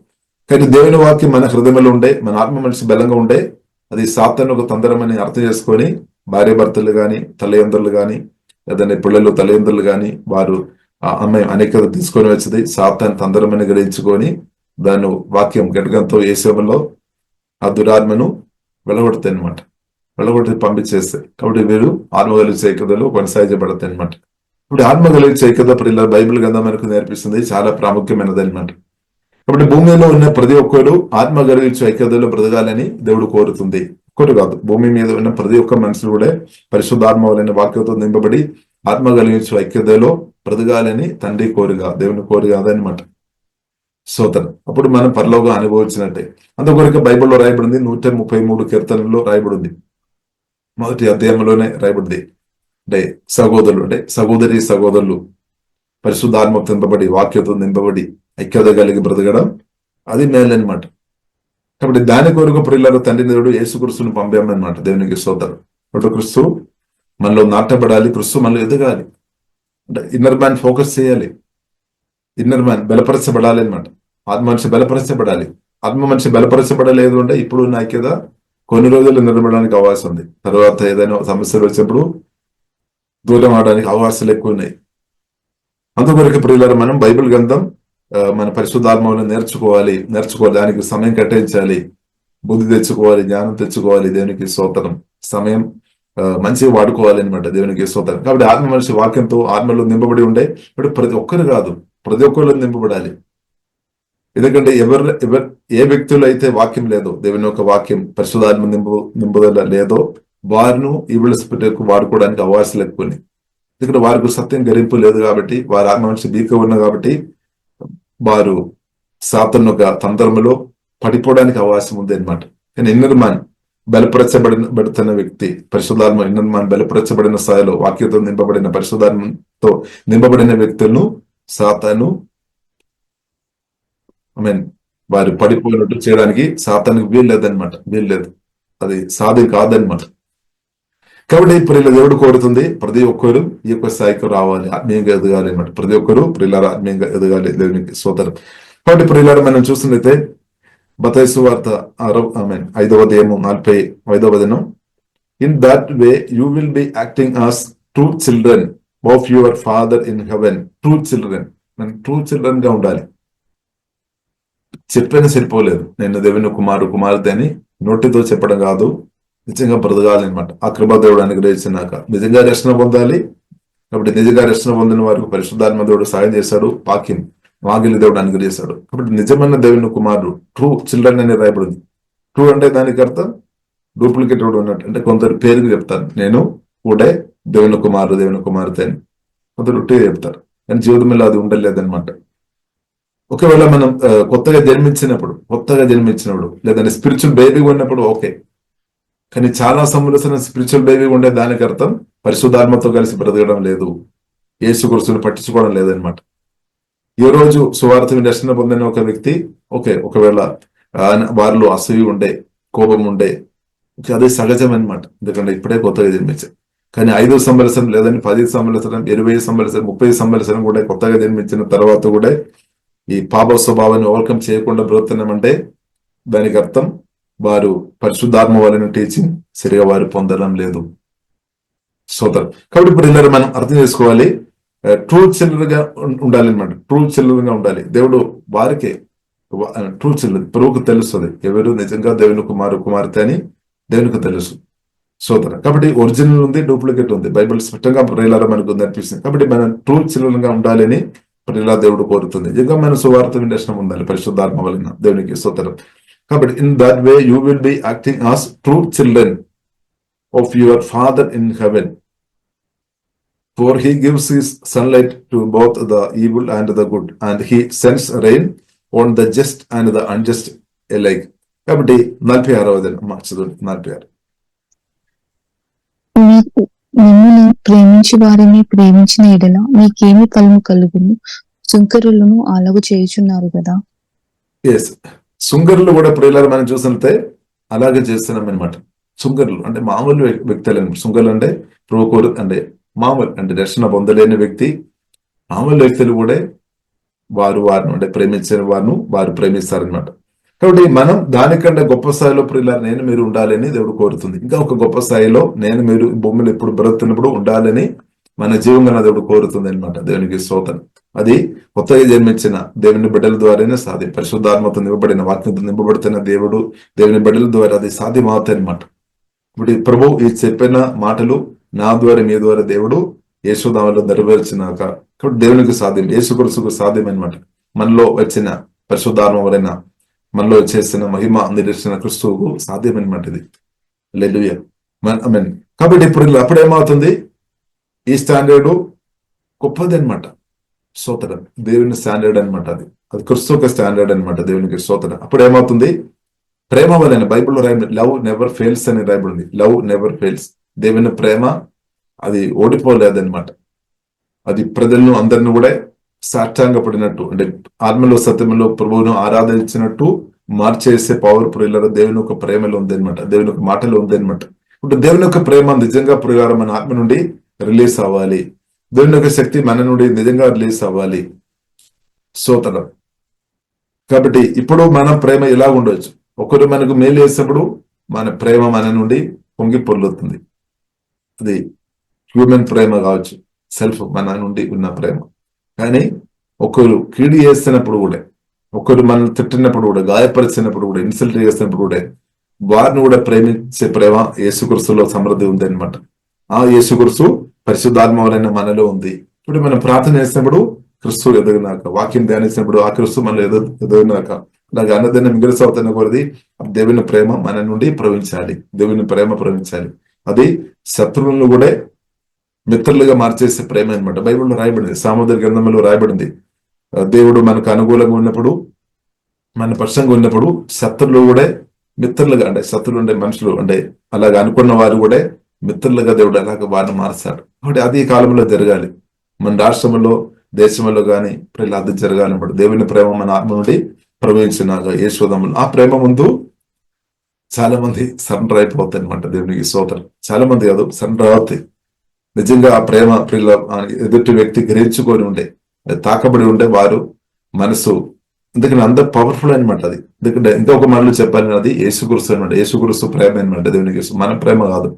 కానీ దేవుని వాక్యం మన హృదయంలో ఉండే, మన ఆత్మ మనిషి బలంగా ఉండే, అది సాతాను ఒక తంత్రమని అర్థం చేసుకొని భార్య భర్తలు గాని, తల్లిదండ్రులు గాని, లేదంటే పిల్లలు తల్లిదండ్రులు గాని వారు అమ్మాయి అనేకత తీసుకొని వచ్చింది సాతాను తంత్రమని గ్రహించుకొని దాన్ని వాక్యం గడ్గంతో ఏసేవలో ఆ దురాత్మను వెళ్ళగొడతాయి అనమాట. వెళ్ళగొట్టి పంపించేస్తాయి. కాబట్టి వీరు ఆత్మ కలిగించే ఐక్యతలో కొనసాగించబడతాయి అనమాట. ఇప్పుడు ఆత్మ కలిగించే ఐక్యత పిల్లల బైబిల్ గ్రంథం మనకు నేర్పిస్తుంది, చాలా ప్రాముఖ్యమైనది అనమాట. కాబట్టి భూమిలో ఉన్న ప్రతి ఒక్కరు ఆత్మ కలిగించే ఐక్యతలో బ్రతకాలని దేవుడు కోరుతుంది. ఒక్కరు కాదు, భూమి మీద ఉన్న ప్రతి ఒక్క మనుషులు కూడా పరిశుద్ధాత్మ వలన వాక్యంతో నింపబడి ఆత్మ కలిగించే ఐక్యతలో బ్రతకాలని తండ్రి కోరిక, దేవుని కోరిక అదనమాట. సోదరు అప్పుడు మనం పరలోగా అనుభవించినట్టే. అందుకొరకు బైబిల్లో రాయబడింది 133 కీర్తనలో రాయబడింది. మొదటి అధ్యాయంలోనే రాయబడింది. అంటే సహోదరులు అంటే సహోదరులు పరిశుద్ధాత్మ నింపబడి వాక్యంతో నింపబడి ఐక్యత కలిగి బ్రతకడం అది మేలనమాట. కాబట్టి దాని కొరకు ప్రియులారా తండ్రి దేవుడు యేసుక్రీస్తును పంపామన్నమాట. దేవునికి సోదరు ఒకటి క్రీస్తు మనలో నాటబడాలి, క్రీస్తు మనలో ఎదగాలి. అంటే ఇన్నర్ మ్యాన్ ఫోకస్ చేయాలి, ఇన్నర్ మ్యాన్ బలపరచబడాలి అనమాట. ఆత్మ మనిషి బలపరచబడాలి. ఆత్మ మనిషి బలపరచబడలేదు అంటే ఇప్పుడు ఉన్న ఐక్యత కొన్ని రోజులు నిలబడడానికి అవకాశం ఉంది. తర్వాత ఏదైనా సమస్యలు వచ్చినప్పుడు దూరం అవడానికి అవకాశాలు ఎక్కువ ఉన్నాయి. అందుకొరకు ప్రియులారా మనం బైబిల్ గ్రంథం మన పరిశుద్ధాత్మను నేర్చుకోవాలి, దానికి సమయం కేటాయించాలి, బుద్ధి తెచ్చుకోవాలి, జ్ఞానం తెచ్చుకోవాలి. దేవునికి స్తోత్రం. సమయం మంచిగా వాడుకోవాలి అనమాట. దేవునికి స్తోత్రం. కాబట్టి ఆత్మ మనిషి వాక్యంతో ఆత్మలో నింపబడి ఉండే ఇప్పుడు ప్రతి ఒక్కరు కాదు, ప్రతి ఒక్కరు నింపబడాలి. ఎందుకంటే ఏ వ్యక్తులు అయితే వాక్యం లేదో, దేవుని యొక్క వాక్యం పరిశుద్ధాత్మ నింపుదల లేదో వారిను ఈవిల్ స్పిరిట్ వాడుకోవడానికి అవకాశాలు ఎక్కువ. ఎందుకంటే వారికి సత్యం గ్రహింపు లేదు కాబట్టి, వారి ఆత్మ మనిషి బీక ఉన్న కాబట్టి వారు సాతాను యొక్క తంత్రములో పడిపోవడానికి అవకాశం ఉంది అనమాట. కానీ ఇన్నర్ మ్యాన్ బలపరచబడుతున్న వ్యక్తి, పరిశుద్ధాత్మ ఇన్నర్ మ్యాన్ బలపరచబడిన స్థాయిలో వాక్యంతో నింపబడిన పరిశుద్ధాత్మతో నింపబడిన వ్యక్తులను సాతాను వారు పడిపోయినట్టు చేయడానికి సాతానికి వీల్లేదు. అది సాధ్యం కాదనమాట. కాబట్టి ప్రియుల దేవుడు కోరుతుంది ప్రతి ఒక్కరు ఈ యొక్క స్థాయికి రావాలి, ఆత్మీయంగా ఎదగాలి అనమాట. ప్రతి ఒక్కరు ప్రియులారా ఆత్మీయంగా ఎదగాలి, దేవునికి స్తోత్రం. కాబట్టి ప్రియులారా మనం చూస్తున్నైతే మత్తయి సువార్త 5వ అధ్యాయము 45వ వచనం, in that way you will be acting as true children of your father in heaven. True children గా ఉండాలి. చెప్పిన సరిపోలేదు, నేను దేవుని కుమార్తె అని నోటితో చెప్పడం కాదు, నిజంగా బ్రతకాలి అనమాట. ఆ కృప దేవుడు అనుగ్రహించినాక నిజంగా రక్షణ పొందాలి. కాబట్టి నిజంగా రక్షణ పొందిన వారికి పరిశుద్ధాత్మ దేవుడు సాయం చేశాడు, వాగిలి దేవుడు అనుగ్రహిస్తాడు. కాబట్టి నిజమైన దేవుని కుమారుడు ట్రూ చిల్డ్రన్ అని రాయబడింది. ట్రూ అంటే దానికి అర్థం డూప్లికేట్ ఉన్నట్టు. అంటే కొందరు పేరుకి చెప్తారు, నేను కూడా దేవుని కుమార్తె అని, కొందరు ఉట్టిగా చెప్తారు, కానీ జీవితంలో అది ఉండలేదన్నమాట. ఒకవేళ మనం కొత్తగా జన్మించినప్పుడు లేదంటే స్పిరిచువల్ బేబీ ఉన్నప్పుడు ఓకే, కానీ చాలా సంవత్సరం స్పిరిచువల్ బేబీ ఉండే దానికి అర్థం పరిశుద్ధాత్మతో కలిసి బ్రతకడం లేదు, యేసు క్రీస్తుని పట్టించుకోవడం లేదనమాట. ఈ రోజు సువార్త దర్శనం పొందిన ఒక వ్యక్తి ఓకే, ఒకవేళ వారిలో అసూయ ఉండే, కోపం ఉండే, అదే సహజం అనమాట. ఎందుకంటే ఇప్పుడే కొత్తగా జన్మించారు. కానీ 5 సంవత్సరం లేదని 10 సంవత్సరం 20 సంవత్సరం 30 సంవత్సరం కూడా కొత్తగా జన్మించిన తర్వాత కూడా ఈ పాప స్వభావాన్ని ఓవర్కమ్ చేయకుండా బ్రతుకుతున్నామంటే దానికి అర్థం వారు పరిశుద్ధాత్మ వాళ్ళని టీచింగ్ సరిగా వారు పొందడం లేదు. సోదరు, కాబట్టి ఇప్పుడు ఇలా మనం అర్థం చేసుకోవాలి, ట్రూ చిల్డ్రన్ గా ఉండాలన్నమాట. ట్రూ చిల్డ్రన్ గా ఉండాలి. దేవుడు వారికే ట్రూ చిల్డ్రన్ ప్రభువుకు తెలుస్తుంది ఎవరు నిజంగా దేవుని కుమార్తె అని దేవునికి తెలుసు. సోదర, కాబట్టి ఒరిజినల్ ఉంది, డూప్లికేట్ ఉంది. బైబిల్ స్పష్టంగా ప్రియులారా మనకు అనిపిస్తుంది. కాబట్టి మనం ట్రూ చిల్డ్రన్ గా ఉండాలని ప్రియుల దేవుడు కోరుతుంది. నిజంగా మన సువార్త వినర్శనం ఉండాలి పరిశుద్ధాత్మ వలన, దేవునికి స్తోత్రం. కాబట్టి in that way you will be acting as true children of your father in heaven, for he gives his sunlight to both the evil and the good, and he sends rain on the just and the unjust alike. కాబట్టి 46వ వచనం మార్చదు. 46 మిమ్మల్ని ప్రేమించి వారిని ప్రేమించిన ఎడల మీకేమి ఫలము కలుగును, సుంకరులను అలాగు చేయుచున్నారు కదా. సుంకరులు కూడా ప్రియులారా మనం చూసినట్లయితే అలాగే చేస్తున్నాం అనమాట. సుంకరులు అంటే మామూలు వ్యక్తులు. సుంకరులు అంటే ప్రోకోరు అంటే మామూలు అంటే రక్షణ పొందలేని వ్యక్తి. మామూలు వ్యక్తులు కూడా వారిని అంటే ప్రేమించిన వారు ప్రేమిస్తారనమాట. కాబట్టి మనం దానికంటే గొప్ప స్థాయిలో ప్రియులారా నేను మీరు ఉండాలని దేవుడు కోరుతుంది. ఇంకా ఒక గొప్ప స్థాయిలో నేను మీరు భూమిలో ఎప్పుడు బ్రతుకున్నప్పుడు ఉండాలని మన జీవంగా దేవుడు కోరుతుంది అనమాట. దేవునికి స్తోత్రం. అది కొత్తగా జన్మించిన దేవుని బిడ్డల ద్వారానే సాధ్యం. పరిశుద్ధాత్మతో నింపబడిన వాక్యంతో నింపబడుతున్న దేవుని బిడ్డల ద్వారా అది సాధ్యమవుతాయి అనమాట. ఇప్పుడు ప్రభు ఈ చెప్పిన మాటలు నా ద్వారా మీ ద్వారా దేవుడు యేసునామములో నెరవేర్చినాక కాబట్టి దేవునికి సాధ్యం, యేసు క్రీస్తుకు సాధ్యం అనమాట. మనలో వచ్చిన పరిశుద్ధాత్మ వలన మనలో చేసిన మహిమ నిరీక్షణ క్రీస్తువుకు సాధ్యమనమాట. ఇది హల్లెలూయా. ఆమేన్. కాబట్టి ఇప్పుడు అప్పుడు ఏమవుతుంది, ఈ స్టాండర్డు గొప్పది అనమాట. స్తోత్రం. దేవుని స్టాండర్డ్ అనమాట. అది క్రీస్తు యొక్క స్టాండర్డ్ అనమాట. దేవునికి స్తోత్రం. అప్పుడు ఏమవుతుంది, ప్రేమ వలన బైబిల్లో రాయబడి లవ్ నెవర్ ఫెయిల్స్ అని రాయబడింది. Love never fails. దేవుని ప్రేమ అది ఓడిపోలేదన్నమాట. అది ప్రజలను అందరిని కూడా సాష్టాంగపడినట్టు అంటే ఆత్మలో సత్యంలో ప్రభువును ఆరాధించినట్టు మార్చేసే పవర్ ప్రియుల దేవుని యొక్క ప్రేమలో ఉంది అనమాట. దేవుని యొక్క మాటలో ఉంది అనమాట. ఇప్పుడు దేవుని యొక్క ప్రేమ నిజంగా ప్రకారం మన ఆత్మ నుండి రిలీజ్ అవ్వాలి. దేవుని యొక్క శక్తి మన నుండి నిజంగా రిలీజ్ అవ్వాలి. స్తోత్రం. కాబట్టి ఇప్పుడు మన ప్రేమ ఇలా ఉండొచ్చు. ఒకరు మనకు మేలు చేసినప్పుడు మన ప్రేమ మన నుండి పొంగి పొర్లుతుంది. అది హ్యూమన్ ప్రేమ కావచ్చు, సెల్ఫ్ మన నుండి ఉన్న ప్రేమ. కానీ ఒకరు కీడు చేస్తున్నప్పుడు కూడా, ఒకరు మనల్ని తిట్టినప్పుడు కూడా, గాయపరిచినప్పుడు కూడా, ఇన్సల్ట్ చేస్తున్నప్పుడు కూడా వారిని కూడా ప్రేమించే ప్రేమ యేసుక్రీస్తులో సమృద్ధి ఉంది అనమాట. ఆ యేసుక్రీస్తు పరిశుద్ధాత్మ వలన మనలో ఉంది. ఇప్పుడు మనం ప్రార్థన చేసినప్పుడు క్రీస్తు ఎదుగునాక, వాక్యం ధ్యానించినప్పుడు ఆ క్రీస్తు మనలో ఎదుగునాక, అలాగే అన్నదాన్ని మిగిలిసి అవుతున్న కొలది దేవుని ప్రేమ మన నుండి ప్రవహించాలి. దేవుని ప్రేమ ప్రవహించాలి. అది శత్రువులను కూడా మిత్రులుగా మార్చేసే ప్రేమ అనమాట. బైబిల్లో రాయబడింది, సామర్థ్య గ్రంథంలో రాయబడింది. దేవుడు మనకు అనుకూలంగా ఉన్నప్పుడు, మన పక్షంగా ఉన్నప్పుడు శత్రువులు కూడా మిత్రులుగా, అంటే శత్రువులు అంటే మనుషులు, అంటే అలాగ అనుకున్న వారు కూడా మిత్రులుగా దేవుడు అలాగ వారిని మార్చాడు. కాబట్టి అది ఈ కాలంలో జరగాలి. మన రాష్ట్రంలో, దేశంలో కానీ అది జరగాలన్నమాట. దేవుని ప్రేమ మన ఆత్మ నుండి ప్రవహించినాక యేసోదములు ఆ ప్రేమ ముందు చాలా మంది సరెండర్ అయిపోతాయి అనమాట. దేవునికి స్తోత్రం. చాలా మంది కాదు, సరెండర్ అవుతాయి. నిజంగా ఆ ప్రేమ ఎదుటి వ్యక్తి గ్రహించుకొని ఉండే, తాకబడి ఉండే వారు మనసు, ఎందుకంటే అంత పవర్ఫుల్ అనమాట అది. ఎందుకంటే ఇంకొక మనలో చెప్పాలని, అది యేసుక్రీస్తు అనమాట. యేసుక్రీస్తు ప్రేమ అనమాట. దేవునికి మన ప్రేమ కాదు.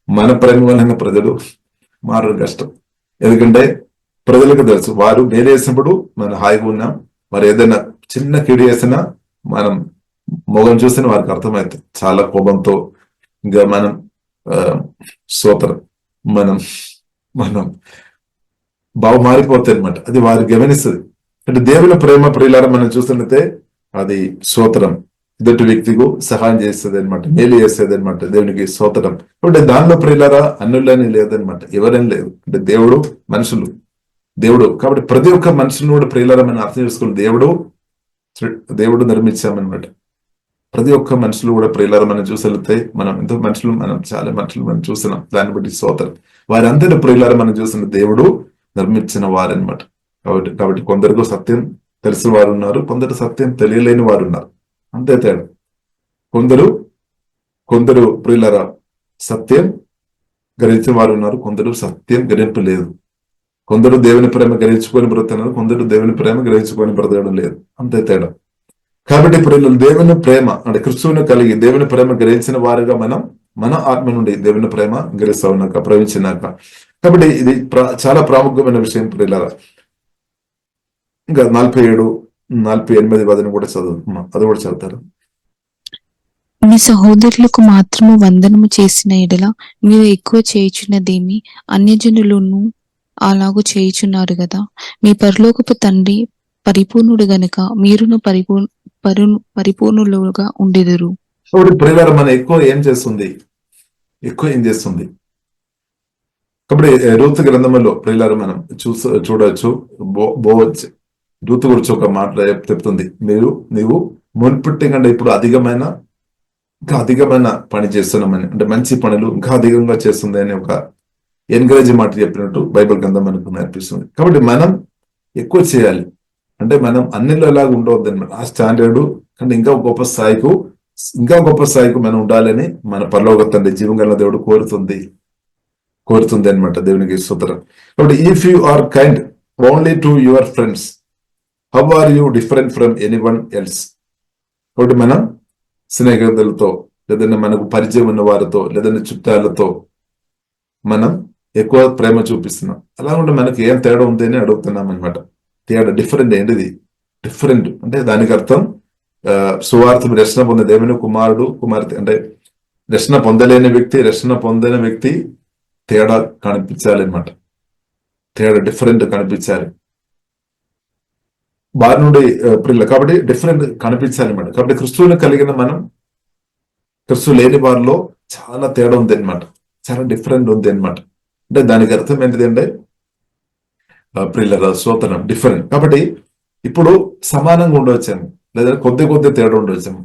మన ప్రేమ వలన ప్రజలు మారడం కష్టం. ఎందుకంటే ప్రజలకు తెలుసు, వారు మేలు చేసినప్పుడు మనం హాయిగా ఉన్నాం, మరి ఏదైనా చిన్న కీడు చేసినా మనం మొగం చూసిన వారికి అర్థమవుతుంది. చాలా కోపంతో ఇంకా మనం సోతరం మనం బాగా మారిపోతాయి అనమాట. అది వారు గమనిస్తుంది. అంటే దేవుని ప్రేమ ప్రియులారా మనం చూస్తున్నట్టే అది స్తోత్రం, ఎదుటి వ్యక్తికు సహాయం చేస్తుంది అనమాట, మేలు చేసేది అనమాట. దేవునికి స్తోత్రం. అంటే దానిలో ప్రియులారా అన్నులని లేదనమాట, ఎవరైనా లేదు. అంటే దేవుడు, మనుషులు, దేవుడు. కాబట్టి ప్రతి ఒక్క మనుషులను కూడా ప్రియులారా మనం అర్థం చేసుకుని దేవుడు నిర్మించామన్నమాట. ప్రతి ఒక్క మనుషులు కూడా ప్రియులారా మనం చూసెళ్తే, మనం ఎంతో మనుషులు, మనం చాలా మనుషులు మనం చూస్తున్నాం. దాన్ని బట్టి స్తోత్రం. వారందరూ ప్రియులారా మనం చూసిన దేవుడు నిర్మించిన వారనమాట. కాబట్టి కొందరికి సత్యం తెలిసిన వారు ఉన్నారు, కొందరు సత్యం తెలియలేని వారు ఉన్నారు. అంతే తేడా. కొందరు ప్రియులారా సత్యం గ్రహించిన వారు ఉన్నారు, కొందరు సత్యం గ్రహింపలేదు. కొందరు దేవుని ప్రేమ గ్రహించుకొని బ్రతున్నారు, కొందరు దేవుని ప్రేమ గ్రహించుకొని బ్రతకడం లేదు. అంతే తేడా. కాబట్టి ప్రియులు దేవుని ప్రేమ అంటే క్రీస్తువును కలిగి దేవుని ప్రేమ గ్రహించిన వారుగా మనం మన ఆత్మ నుండి దేవుని ప్రేమ గ్రహిస్తా ఉన్నాక, ప్రవహించినాక. కాబట్టి ఇది చాలా ప్రాముఖ్యమైన విషయం ప్రియులారా. ఇంకా 47, 48 వదిన కూడా అది కూడా చదువుతారు. మీ సహోదరులకు మాత్రము వందనము చేసిన ఎడల మీరు ఎక్కువ చేయుచున్నదేమి, అన్యజనులను అలాగూ చేయుచున్నారు కదా. మీ పరలోకపు తండ్రి పరిపూర్ణుడు గనుక మీరును పరిపూర్ణులుగా ఉండెదరు. కాబట్టి ప్రియులారా మన ఎక్కువ ఏం చేస్తుంది? కాబట్టి రూతు గ్రంథంలో ప్రియులారా మనం చూడవచ్చు. బోవజ్ రూతు గురించి ఒక మాట చెప్తుంది. నీవు మున్పుట్టి కంటే ఇప్పుడు ఇంకా అధికమైన పని చేస్తున్నామని, అంటే మంచి పనులు ఇంకా అధికంగా చేస్తుంది అని ఒక ఎంకరేజ్ మాట చెప్పినట్టు బైబిల్ గ్రంథం మనకు నేర్పిస్తుంది. కాబట్టి మనం ఎక్కువ చేయాలి. అంటే మనం అన్నిలో ఎలాగ ఉండవద్దు అనమాట. ఆ స్టాండర్డ్ కంటే ఇంకా గొప్ప స్థాయికి మనం ఉండాలని మన పరలోక తండ్రి జీవంగల దేవుడు కోరుతుంది అనమాట. దేవునికి స్తోత్రం. కాబట్టి if you are kind only to your friends, how are you different from anyone else. కాబట్టి మనం స్నేహితులతో, లేదంటే మనకు పరిచయం ఉన్న వారితో, లేదంటే చుట్టాలతో మనం ఎక్కువ ప్రేమ చూపిస్తున్నాం. అలా ఉంటే మనకి ఏం తేడా ఉంది అని అడుగుతున్నాం అనమాట. తేడా డిఫరెంట్ ఏంటిది? డిఫరెంట్ అంటే దానికి అర్థం సువార్త రక్షణ పొందే దేవుని కుమారుడు కుమార్తె, అంటే రక్షణ పొందలేని వ్యక్తి, రక్షణ పొందిన వ్యక్తి తేడా కనిపించాలి అనమాట. తేడా డిఫరెంట్ కనిపించాలి వారి నుండి ప్రిల్ల. కాబట్టి డిఫరెంట్ కనిపించాలి అనమాట. కాబట్టి క్రిస్తువుని కలిగిన మనం క్రిస్తు లేని వారిలో చాలా తేడా ఉంది అనమాట, చాలా డిఫరెంట్ ఉంది అనమాట. అంటే దానికి అర్థం ఏంటిది అంటే ప్రిల్లర స్తోత్రం డిఫరెంట్. కాబట్టి ఇప్పుడు సమానంగా ఉండవచ్చాము, లేదా కొద్ది తేడా ఉండవచ్చాము.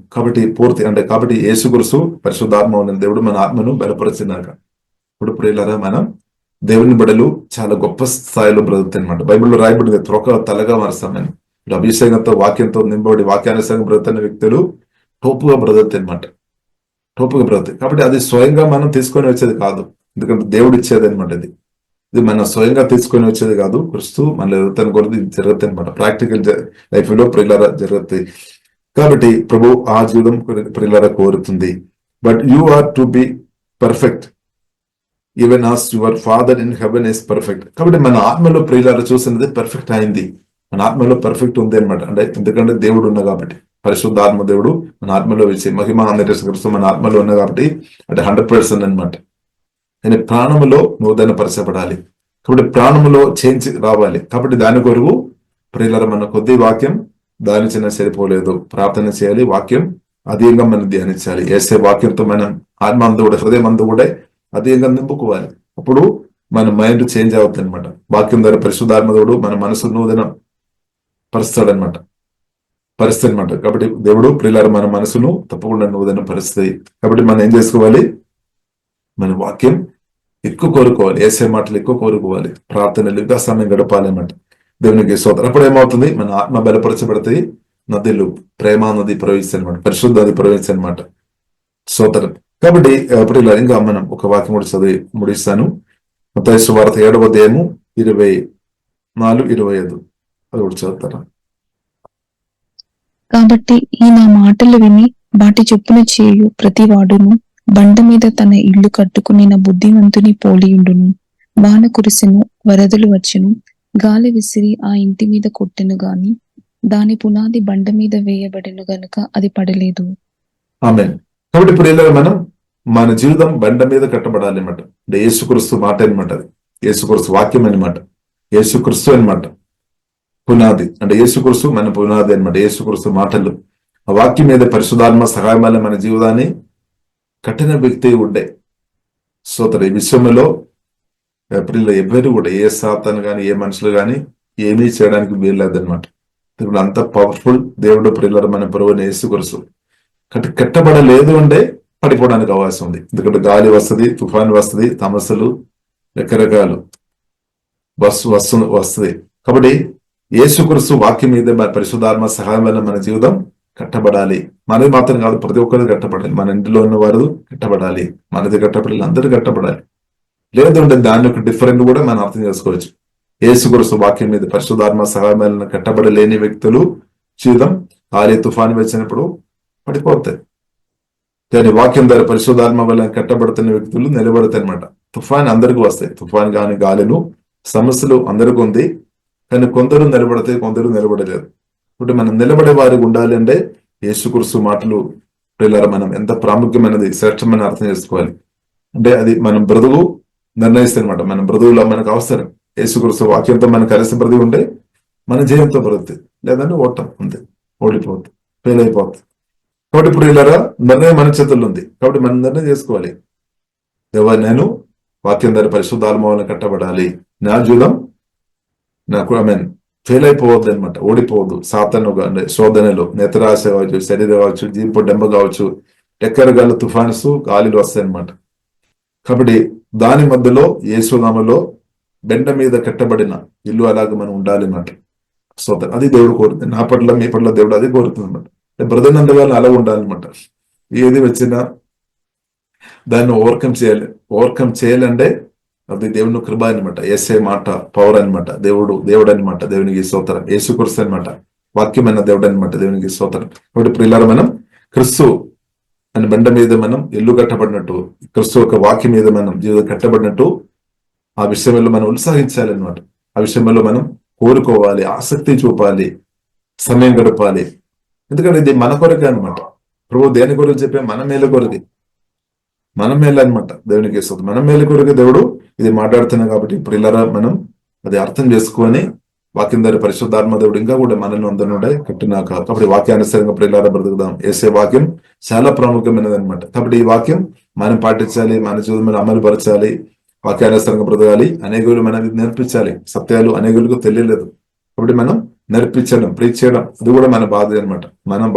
కాబట్టి యేసుక్రీస్తు పరిశుద్ధాత్మ ఉన్న దేవుడు మన ఆత్మను బలపరిచినాక ఇప్పుడు ప్రియులారా మనం దేవుని బిడ్డలు చాలా గొప్ప స్థాయిలో బ్రతుకుతాయి అనమాట. బైబిల్లో రాయబడింది త్రోక తలగా మారుస్తామని. ఇప్పుడు అభిషేకంతో వాక్యంతో నింపబడి వాక్యానుసారంగా బ్రతున్న వ్యక్తులు టోపుగా బ్రతుకుతాయి అనమాట. టోపుగా బ్రతుకుతాయి. కాబట్టి అది స్వయంగా మనం తీసుకొని వచ్చేది కాదు, ఎందుకంటే దేవుడు ఇచ్చేది అనమాట. ఇది మనం స్వయంగా తీసుకొని వచ్చేది కాదు. క్రీస్తు మన తన కొరకు జరుగుతాయి అనమాట. ప్రాక్టికల్ లైఫ్ లో ప్రియులారా జరుగుతాయి. కాబట్టి ప్రభు ఆ జీవితం ప్రియులారా కోరుతుంది. But you are to be perfect even as your father in heaven is perfect. కాబట్టి మన ఆత్మలో ప్రియులారా చూసినది పర్ఫెక్ట్ అయింది. మన ఆత్మలో పర్ఫెక్ట్ ఉంది అనమాట. అంటే ఎందుకంటే దేవుడు ఉన్న కాబట్టి, పరిశుద్ధాత్మ దేవుడు మన ఆత్మలో వేసి మహిమ అందరిస్తూ మన ఆత్మలో ఉన్న కాబట్టి అంటే 100% అనమాట. కానీ ప్రాణములో నూతన పరచబడాలి కాబట్టి ప్రాణములో చేంజ్ రావాలి. కాబట్టి దాని కొరకు ప్రియులారా మన కొద్ది వాక్యం దాని చిన్న సరిపోలేదు, ప్రార్థన చేయాలి, వాక్యం అధికంగా మనం ధ్యానించాలి. వేసే వాక్యంతో మనం ఆత్మ అందు కూడా హృదయం అందు కూడా అధికంగా నింపుకోవాలి. అప్పుడు మన మైండ్ చేంజ్ అవుతుంది అనమాట. వాక్యం ద్వారా పరిశుద్ధాత్మ దేవుడు మన మనసు నూతన పరుస్తాడనమాట, పరిస్థితి అనమాట. కాబట్టి దేవుడు ప్రియులారా మన మనసును తప్పకుండా నూతన పరిస్థితి. కాబట్టి మనం ఏం చేసుకోవాలి, మన వాక్యం ఎక్కువ కోరుకోవాలి, వేసే మాటలు ఎక్కువ కోరుకోవాలి, ప్రార్థనలు ఇంకా సమయం గడపాలి అన్నమాట. దేవునికి స్తోత్రం. అప్పుడు ఏమవుతుంది, మన ఆత్మ బలపరచబడతాయి, నదులు ప్రేమ నది ప్రవహిస్తాయి అనమాట, పరిశుద్ధ నది ప్రవహిస్తాయి అనమాట. స్తోత్రం. కాబట్టి అప్పుడు ఇలా ఇంకా మనం ఒక వాక్యం కూడా చదివి ముడిస్తాను. మత్తయి సువార్త 7వ అధ్యాయము 24-25 అది కూడా చదువుతారా? కాబట్టి ఈ నా మాటలు విని వాటి చొప్పున చేయు ప్రతి వాడును బండ మీద తన ఇల్లు కట్టుకుని బుద్ధిమంతుని పోలియుండును. వాన కురిసెను, వరదలు వచ్చెను, గాలి విసిరి ఆ ఇంటి మీద కొట్టెను గాని దాని పునాది బండ మీద వేయబడెను గనుక అది పడలేదు. ఆమేన్. కాబట్టి ఇప్పుడు ఇలా మనం మన జీవితం బండ మీద కట్టబడాలి అనమాట. అంటే యేసుక్రీస్తు మాట అనమాట, అది యేసుక్రీస్తు వాక్యం అనమాట, యేసుక్రీస్తు అనమాట పునాది. అంటే యేసుక్రీస్తు మన పునాది అనమాట, యేసుక్రీస్తు మాటలు. ఆ వాక్యం మీద పరిశుద్ధాత్మ సహాయం వల్ల మన జీవితాన్ని కఠిన వ్యక్తి ఉండే స్తోత్రం. ఈ విశ్వంలో ఏప్రిల్లో ఎవరు కూడా ఏ సాతాను కానీ ఏ మనుషులు కానీ ఏమీ చేయడానికి వీల్లేదనమాట. ఇప్పుడు అంత పవర్ఫుల్ దేవుడు ప్రియులారా మన ప్రభువుని యేసుక్రీస్తు. కట్టబడలేదు అంటే పడిపోవడానికి అవకాశం ఉంది. ఎందుకంటే గాలి వస్తుంది, తుఫాను వస్తుంది, సమస్యలు రకరకాలు వస్తుంది. కాబట్టి యేసుక్రీస్తు వాక్యం మీద పరిశుద్ధాత్మ సహాయం వల్ల మన జీవితం కట్టబడాలి. మనది మాత్రం కాదు, ప్రతి ఒక్కరు కట్టబడాలి. మన ఇంటిలో ఉన్న వారు కట్టబడాలి, మనది కట్టబడాలి, అందరూ కట్టబడాలి. లేదంటే దాన్ని ఒక డిఫరెంట్ కూడా మనం అర్థం చేసుకోవచ్చు. యేసుక్రీస్తు వాక్యం మీద పరిశుద్ధాత్మ సహాయం వల్ల కట్టబడలేని వ్యక్తులు జీవితం గాలి తుఫాను వచ్చినప్పుడు పడిపోతాయి. కానీ వాక్యం ద్వారా పరిశుద్ధాత్మ వల్ల కట్టబడుతున్న వ్యక్తులు నిలబడతాయి అనమాట. తుఫాన్ అందరికీ వస్తాయి, తుఫాన్ కానీ గాలిను సమస్యలు అందరికీ ఉంది. కానీ కొందరు నిలబడతాయి, కొందరు నిలబడలేదు. ఇప్పుడు మనం నిలబడే వారికి ఉండాలి అంటే యేసుక్రీస్తు మాటలు ప్రియులారా మనం ఎంత ప్రాముఖ్యమైనది శ్రేష్టమని అర్థం చేసుకోవాలి. అంటే అది మనం బ్రతుకు నిర్ణయిస్తాయి అనమాట. మన బ్రతుకులో మనకు అవసరం యేసుక్రీస్తు వాక్యంతో మనం కలిసి బ్రతుకు ఉంటే మన జయంతో బ్రతుకుతుంది, లేదంటే ఓటం ఉంది, ఓడిపోతుంది, ఫెయిల్ అయిపోతుంది. కాబట్టి ఇప్పుడు ఇలా నిర్ణయం మన చేతుల్లో ఉంది. కాబట్టి మనం నిర్ణయం చేసుకోవాలి, దేవా నేను వాక్యం ద్వారా పరిశుద్ధాత్మ వలన కట్టబడాలి, నా జీవితం నాకు ఫెయిల్ అయిపోవద్దు అనమాట, ఓడిపోవద్దు. సాతాను శోధనలు, నేత్రాశ కావచ్చు, శరీరం కావచ్చు, జీపు డెంబ కావచ్చు, రకరకాల తుఫాన్స్ గాలిలు వస్తాయి అనమాట. కాబట్టి దాని మధ్యలో యేసునామలో బెండ మీద కట్టబడిన ఇల్లు అలాగే మనం ఉండాలి అన్నమాట. స్తోత్రం. అది దేవుడు కోరుతుంది. నా పట్ల మీ పట్ల దేవుడు అది కోరుతుంది అనమాట. బ్రదర్ నందువల్ల అలా ఉండాలన్నమాట. ఏది వచ్చినా దాన్ని ఓవర్కమ్ చేయాలంటే అది దేవుని కృప అనమాట. యేసే మాట పవర్ అనమాట. దేవుడు అనమాట, దేవునికి స్తోత్రం. యేసుక్రీస్తు అనమాట, వాక్యమైన దేవుడు అనమాట, దేవునికి స్తోత్రం. కాబట్టి ప్రియులారా మనం క్రీస్తు అని బండ మీద మనం ఇల్లు కట్టబడినట్టు, క్రీస్తు ఒక వాక్యం మీద మనం జీవితం కట్టబడినట్టు ఆ విషయంలో మనం ఉత్సాహించాలి అనమాట. ఆ విషయంలో మనం కోరుకోవాలి, ఆసక్తి చూపాలి, సమయం గడపాలి. ఎందుకంటే ఇది మన కొరకే అనమాట. ప్రభు దేని కొరకు చెప్పే మన మేలు కొరకి, మన మేలు అనమాట. దేవునికి ఇస్తుంది మన మేలు కొరకు దేవుడు ఇది మాట్లాడుతున్నాం. కాబట్టి ఇప్పుడు ఇలా మనం అది అర్థం చేసుకొని వాక్యం ద్వారా పరిశుద్ధాత్మ దేవుడు ఇంకా కూడా మనల్ని అందరినుండే కట్టినాక, కాబట్టి వాక్యానుసారంగా ప్రియులారా బ్రతుకుదాం. వేసే వాక్యం చాలా ప్రాముఖ్యమైనది అనమాట. కాబట్టి ఈ వాక్యం మనం పాటించాలి, మన జీవితంలో అమలు పరచాలి, వాక్యానుసారంగా బ్రతకాలి, అనేకులు మనకి నేర్పించాలి. సత్యాలు అనేకులకు తెలియలేదు కాబట్టి మనం నేర్పించడం, ప్రీచ్ చేయడం అది కూడా మన బాధ్యత అనమాట. మనం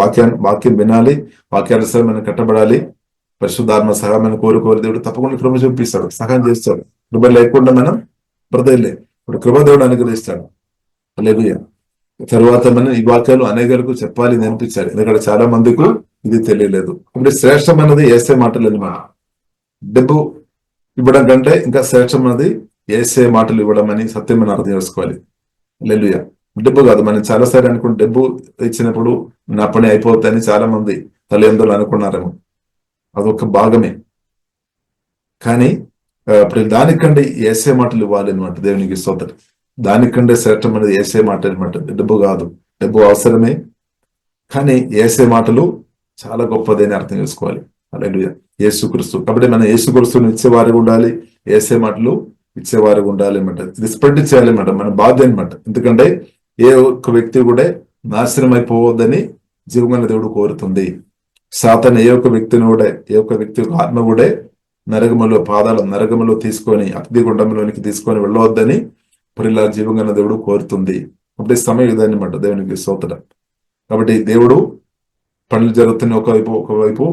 వాక్యం వినాలి, వాక్యానుసారం మనం కట్టబడాలి. పరిశుద్ధాత్మ సహాయం కోరుకోవాలి. దేవుడు తప్పకుండా కృప చూపిస్తాడు, సహాయం చేస్తాడు. కృప లేకుండా మనం బ్రతకలే. ఇప్పుడు కృప దేవుడు అనుగ్రహిస్తాడు. హల్లెలూయా. తర్వాత మనం ఈ వాక్యాలు అనేకులకు చెప్పాలి, నేర్పించాలి. ఎందుకంటే చాలా మందికి ఇది తెలియలేదు. ఇప్పుడు శ్రేష్టమైనది యేసే మాటలు అనమాట. డబ్బు ఇవ్వడం కంటే ఇంకా శ్రేష్టమైనది యేసే మాటలు ఇవ్వడం అని సత్యం మనం అర్థం చేసుకోవాలి. హల్లెలూయా. డబ్బు కాదు, మనం చాలాసారి అనుకుంటే డబ్బు ఇచ్చినప్పుడు నా పని అయిపోతుందని చాలా మంది తల్లిదండ్రులు అనుకున్నారేమో. అదొక భాగమే. కానీ దానికంటే యేసే మాటలు ఇవ్వాలి అనమాట. దేవునికి స్తోత్రం. దానికంటే శ్రేష్టమైనది ఏసే మాట అనమాట. డబ్బు కాదు, డబ్బు అవసరమే, కానీ ఏసే మాటలు చాలా గొప్పది అని అర్థం చేసుకోవాలి. హల్లెలూయా. యేసుక్రీస్తు, కాబట్టి మనం యేసుక్రీస్తుని ఇచ్చేవారిగా ఉండాలి, ఏసే మాటలు ఇచ్చేవారిగా ఉండాలి అనమాట. ఇది స్ప్రెడ్ చేయాలన్నమాట, మన బాధ్యత అనమాట. ఎందుకంటే ఏ ఒక్క వ్యక్తి కూడా నాశనం అయిపోవద్దని జీవమైన దేవుడు కోరుతుంది. సాతాను ఏ ఒక్క వ్యక్తిని కూడా, ఏ ఒక్క వ్యక్తి యొక్క ఆత్మ కూడా నరకములో తీసుకొని అగ్నిగుండంలోనికి తీసుకొని వెళ్ళవద్దని ప్రియుల జీవగల దేవుడు కోరుతుంది. అప్పుడు సమయం ఇదన్నమాట. దేవునికి స్తోత్రం. కాబట్టి దేవుడు పనులు జరుగుతున్న ఒకవైపు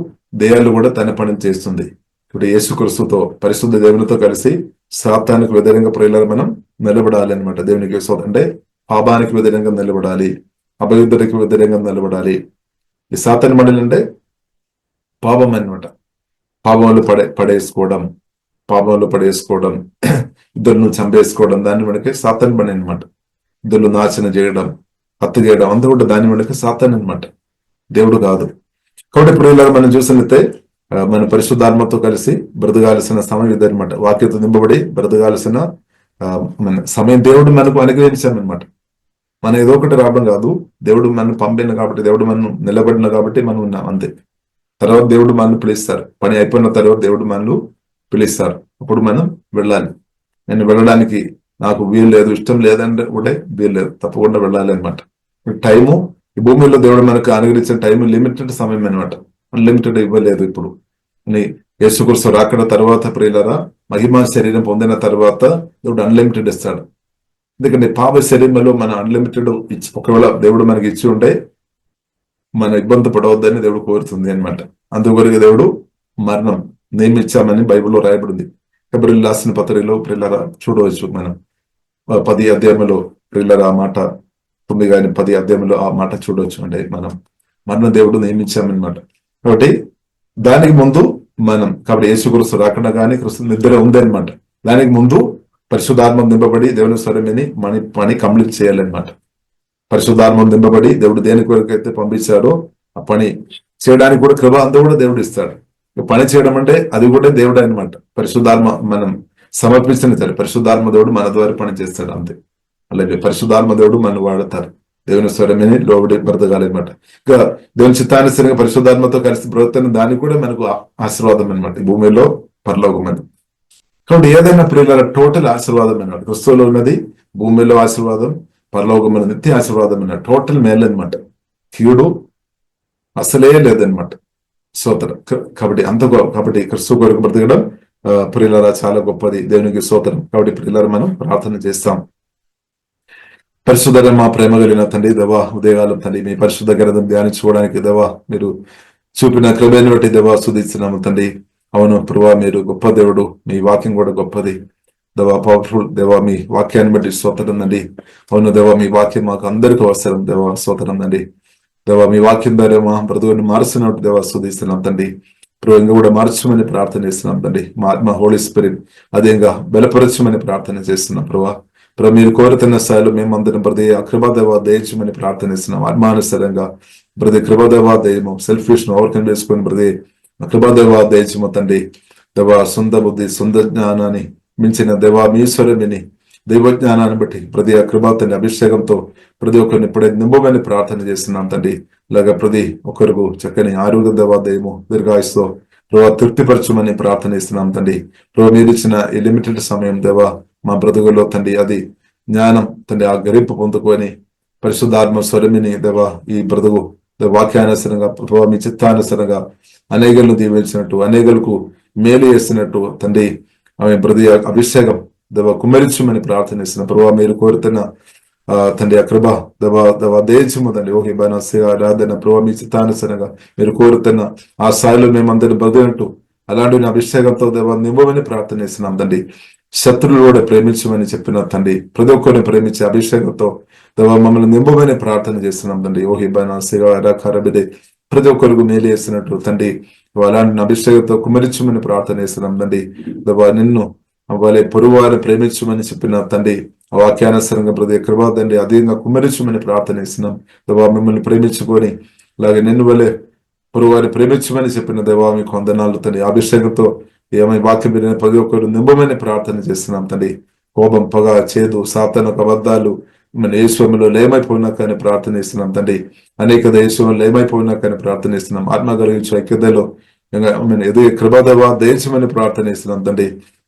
దేయాలు కూడా తన పని చేస్తుంది. ఇప్పుడు యేసుక్రీస్తుతో పరిశుద్ధ దేవునితో కలిసి సాతానికి వ్యతిరేకంగా ప్రియుల మనం నిలబడాలి అనమాట. దేవునికి స్తోత్రం. అంటే పాపానికి వ్యతిరేకంగా నిలబడాలి, అభయుద్ధుడికి వ్యతిరేకంగా నిలబడాలి. ఈ సాతాని మండలి అంటే పాపం అనమాట. పాపంలో పడేసుకోవడం, ఇద్దరును చంపేసుకోవడం, దాన్ని మనకి సాతాన్ పని అనమాట. ఇద్దరు నాశనం చేయడం, హత్య చేయడం అంతా కూడా దాన్ని మనకి సాతాన్ అనమాట, దేవుడు కాదు. కాబట్టి ఇప్పుడు ఇలా మనం చూసినట్లయితే మన పరిశుద్ధాత్మతో కలిసి బ్రతకాల్సిన సమయం ఇదనమాట. వాక్యతో నింపబడి బ్రతకాల్సిన మన సమయం దేవుడు మనకు అనుగ్రహించామన్నమాట. మనం ఏదో ఒకటి రావడం కాదు, దేవుడు మనం పంపిన కాబట్టి, దేవుడు మనం నిలబడిన కాబట్టి మనం ఉన్నాం అంతే. తర్వాత దేవుడు మనల్ని పిలుస్తారు. పని అయిపోయిన తర్వాత దేవుడు మనల్ని పిలుస్తారు. అప్పుడు మనం వెళ్ళాలి. నేను వెళ్ళడానికి నాకు వీలు లేదు, ఇష్టం లేదంటే కూడా వీలు లేదు, తప్పకుండా వెళ్ళాలి అనమాట. టైము ఈ భూమిలో దేవుడు మనకు అనుగ్రహించిన టైం లిమిటెడ్ సమయం అనమాట, అన్లిమిటెడ్ ఇవ్వలేదు. ఇప్పుడు యేసుక్రీస్తు రాకడ తర్వాత ప్రియులారా, మహిమా శరీరం పొందిన తర్వాత దేవుడు అన్లిమిటెడ్ ఇస్తాడు. ఎందుకంటే పాప శరీరంలో మన అన్లిమిటెడ్ ఒకవేళ దేవుడు మనకి ఇచ్చి ఉంటే మన ఇబ్బంది పడవద్దని దేవుడు కోరుతుంది అనమాట. అందువరకు దేవుడు మరణం నియమించామని బైబిల్లో రాయబడింది. హెబ్రీయులకు రాసిన పత్రికలో ప్రియులారా చూడవచ్చు. మనం 10 అధ్యాయంలో ప్రియులారా ఆ మాట 9 కానీ 10 అధ్యాయంలో ఆ మాట చూడవచ్చు. అంటే మనం మరణ దేవుడు నియమించామన్నమాట. కాబట్టి దానికి ముందు కాబట్టి యేసుక్రీస్తు రాకుండా కానీ క్రీస్తు నిద్ర ఉంది అనమాట. దానికి ముందు పరిశుద్ధాత్మ నింపబడి దేవుని స్వరమని మన పని కంప్లీట్ చేయాలన్నమాట. పరిశుద్ధాత్మ నింపబడి దేవుడు దేని కొరకైతే పంపించాడో ఆ పని చేయడానికి కూడా కృప అంతా కూడా దేవుడు ఇస్తాడు. పని చేయడం అంటే అది కూడా దేవుడు అనమాట. పరిశుద్ధాత్మ మనం సమర్పించిన సరే పరిశుద్ధాత్మ దేవుడు మన ద్వారా పని చేస్తాడు అంతే. అలాగే పరిశుద్ధాత్మ దేవుడు మనం వాడతారు. దేవుని స్వరమని లోబడి బ్రతకాలన్నమాట. ఇంకా దేవుని చిత్తానుసరంగా పరిశుద్ధాత్మతో కలిసి బ్రతుకుతున్న దానికి కూడా మనకు ఆశీర్వాదం అనమాట, ఈ భూమిలో పరలోకం అని. కాబట్టి ఏదైనా ప్రియుల టోటల్ ఆశీర్వాదం అన్నమాట. క్రిస్తువులో ఉన్నది భూమిలో ఆశీర్వాదం, పరలోకం అన్న నిత్య ఆశీర్వాదం అన్నమాట. టోటల్ మేలు అనమాట, కీడు అసలే లేదనమాట. స్తోత్రం. కాబట్టి క్రిస్తు కొరకు బ్రతకడం ప్రియులారా చాలా గొప్పది. దేవునికి స్తోత్రం. కాబట్టి ప్రియులారా మనం ప్రార్థన చేస్తాం. పరిశుద్ధ మా ప్రేమ కలిగిన తండ్రి దేవా, ఉదయకాలం తండ్రి మీ పరిశుద్ధ గ్రంథం ధ్యానించుకోవడానికి దేవా మీరు చూపిన కృపను బట్టి దేవా స్తుతిస్తున్నాము తండ్రి. అవును ప్రభువా, మీరు గొప్ప దేవుడు, మీ వాక్యం కూడా గొప్పది దేవా, పవర్ఫుల్ దేవా. మీ వాక్యాన్ని బట్టి స్తోత్రం తండ్రి. అవును దేవా, మీ వాక్యం మాకు అందరికీ అవసరం దేవా, స్తోత్రం తండ్రి. దేవా మీ వాక్యం ద్వారా మా బ్రతుకుని మారుస్తున్నట్టు దేవా స్తుతిస్తున్నాం తండ్రి. ఇంకా కూడా మార్చమని ప్రార్థన చేస్తున్నాం తండ్రి. మా ఆత్మ హోలీ స్పిరిట్ అదేగా బలపరచమని ప్రార్థన చేస్తున్నాం ప్రభా. మీరు కోరుతున్న స్థాయిలో మేమందరం ప్రతి కృపాదేవా దయచమని ప్రార్థన చేస్తున్నాం. ఆత్మానుసరంగా ప్రతి కృపాదేవా దయము సెల్ఫిష్ ను ఓవర్కమ్ చేసుకుని ప్రతి కృపాదేవా దయచము తండ్రి. దేవా సొంత బుద్ధి సొంత జ్ఞానాన్ని మించిన దేవా మీ స్వరమిని దైవజ్ఞానాన్ని బట్టి ప్రతి కృపాతని అభిషేకంతో ప్రతి ఒక్కరిని ఇప్పుడే నింపమని ప్రార్థన చేస్తున్నాం తండ్రి. ఇలాగా ప్రతి ఒక్కరికి చక్కని ఆరోగ్య దేవా దయము దీర్ఘాయుస్తో ప్రభావ తృప్తిపరచమని ప్రార్థన చేస్తున్నాం తండ్రి. ప్రభావ మీరు ఇచ్చిన ఈ లిమిటెడ్ సమయం దేవా మా బ్రతుకుల్లో తండ్రి అది జ్ఞానం తండ్రి ఆ గరింపు పొందుకొని పరిశుద్ధాత్మ స్వరమిని దేవా ఈ బ్రతుకు వాక్యానుసరంగా ప్రభావ మీ చిత్తానుసరంగా అనేకలను దీవించినట్టు అనేకలకు మేలు చేస్తున్నట్టు తండ్రి ఆమె ప్రతి అభిషేకం దేవ కుమ్మరించమని ప్రార్థన చేస్తున్న ప్రభావ మీరు కోరుతున్న తండ్రి ఆ కృప దేవ దేశము తండ్రి ఓకే ఆరాధన ప్రభావ మీ చిత్తానుసరంగా మీరు కోరుతున్న ఆ స్థాయిలో మేమందరిని బదిలినట్టు అలాంటి అభిషేకంతో దేవ నింపమని ప్రార్థన చేస్తున్నాం తండ్రి. శత్రువులు కూడా ప్రేమించమని చెప్పిన తండ్రి, ప్రతి ఒక్కరిని ప్రేమించే అభిషేకంతో దేవ మమ్మల్ని నింపమని ప్రార్థన చేస్తున్నాం తండ్రి. ఓహి బానారబిదే ప్రతి ఒక్కరికి మేలు చేస్తున్నట్టు తండ్రి అలాంటి అభిషేకంతో కుమరించమని ప్రార్థన చేస్తున్నాం తండ్రి. దేవ నిన్ను వాళ్ళ పొరువారిని ప్రేమించమని చెప్పిన తండ్రి వాక్యానుసరంగా ప్రతి కృపా తండ్రి అధికంగా కుమరించమని ప్రార్థన చేస్తున్నాం. దేవా మిమ్మల్ని ప్రేమించుకొని అలాగే నిన్ను వల్లే పొరువారిని ప్రేమించమని చెప్పిన దేవా మీకు వందనాలు తండ్రి. అభిషేకంతో ఏమై వాక్యం ప్రతి ఒక్కరు నింపమని ప్రార్థన చేస్తున్నాం తండ్రి. కోపం, పగ, చేదు, సాతాను అబద్ధాలు మన యేసులో లేమైపోయినా కానీ ప్రార్థనిస్తున్నాం తండ్రి. అనేక యేసులో ఏమైపోయినా కానీ ప్రార్థనిస్తున్నాం. ఆత్మ కలిగించు ఐక్యతలో ఎదుగు కృపదవా దేశమని ప్రార్థనిస్తున్నాం తండ్రి.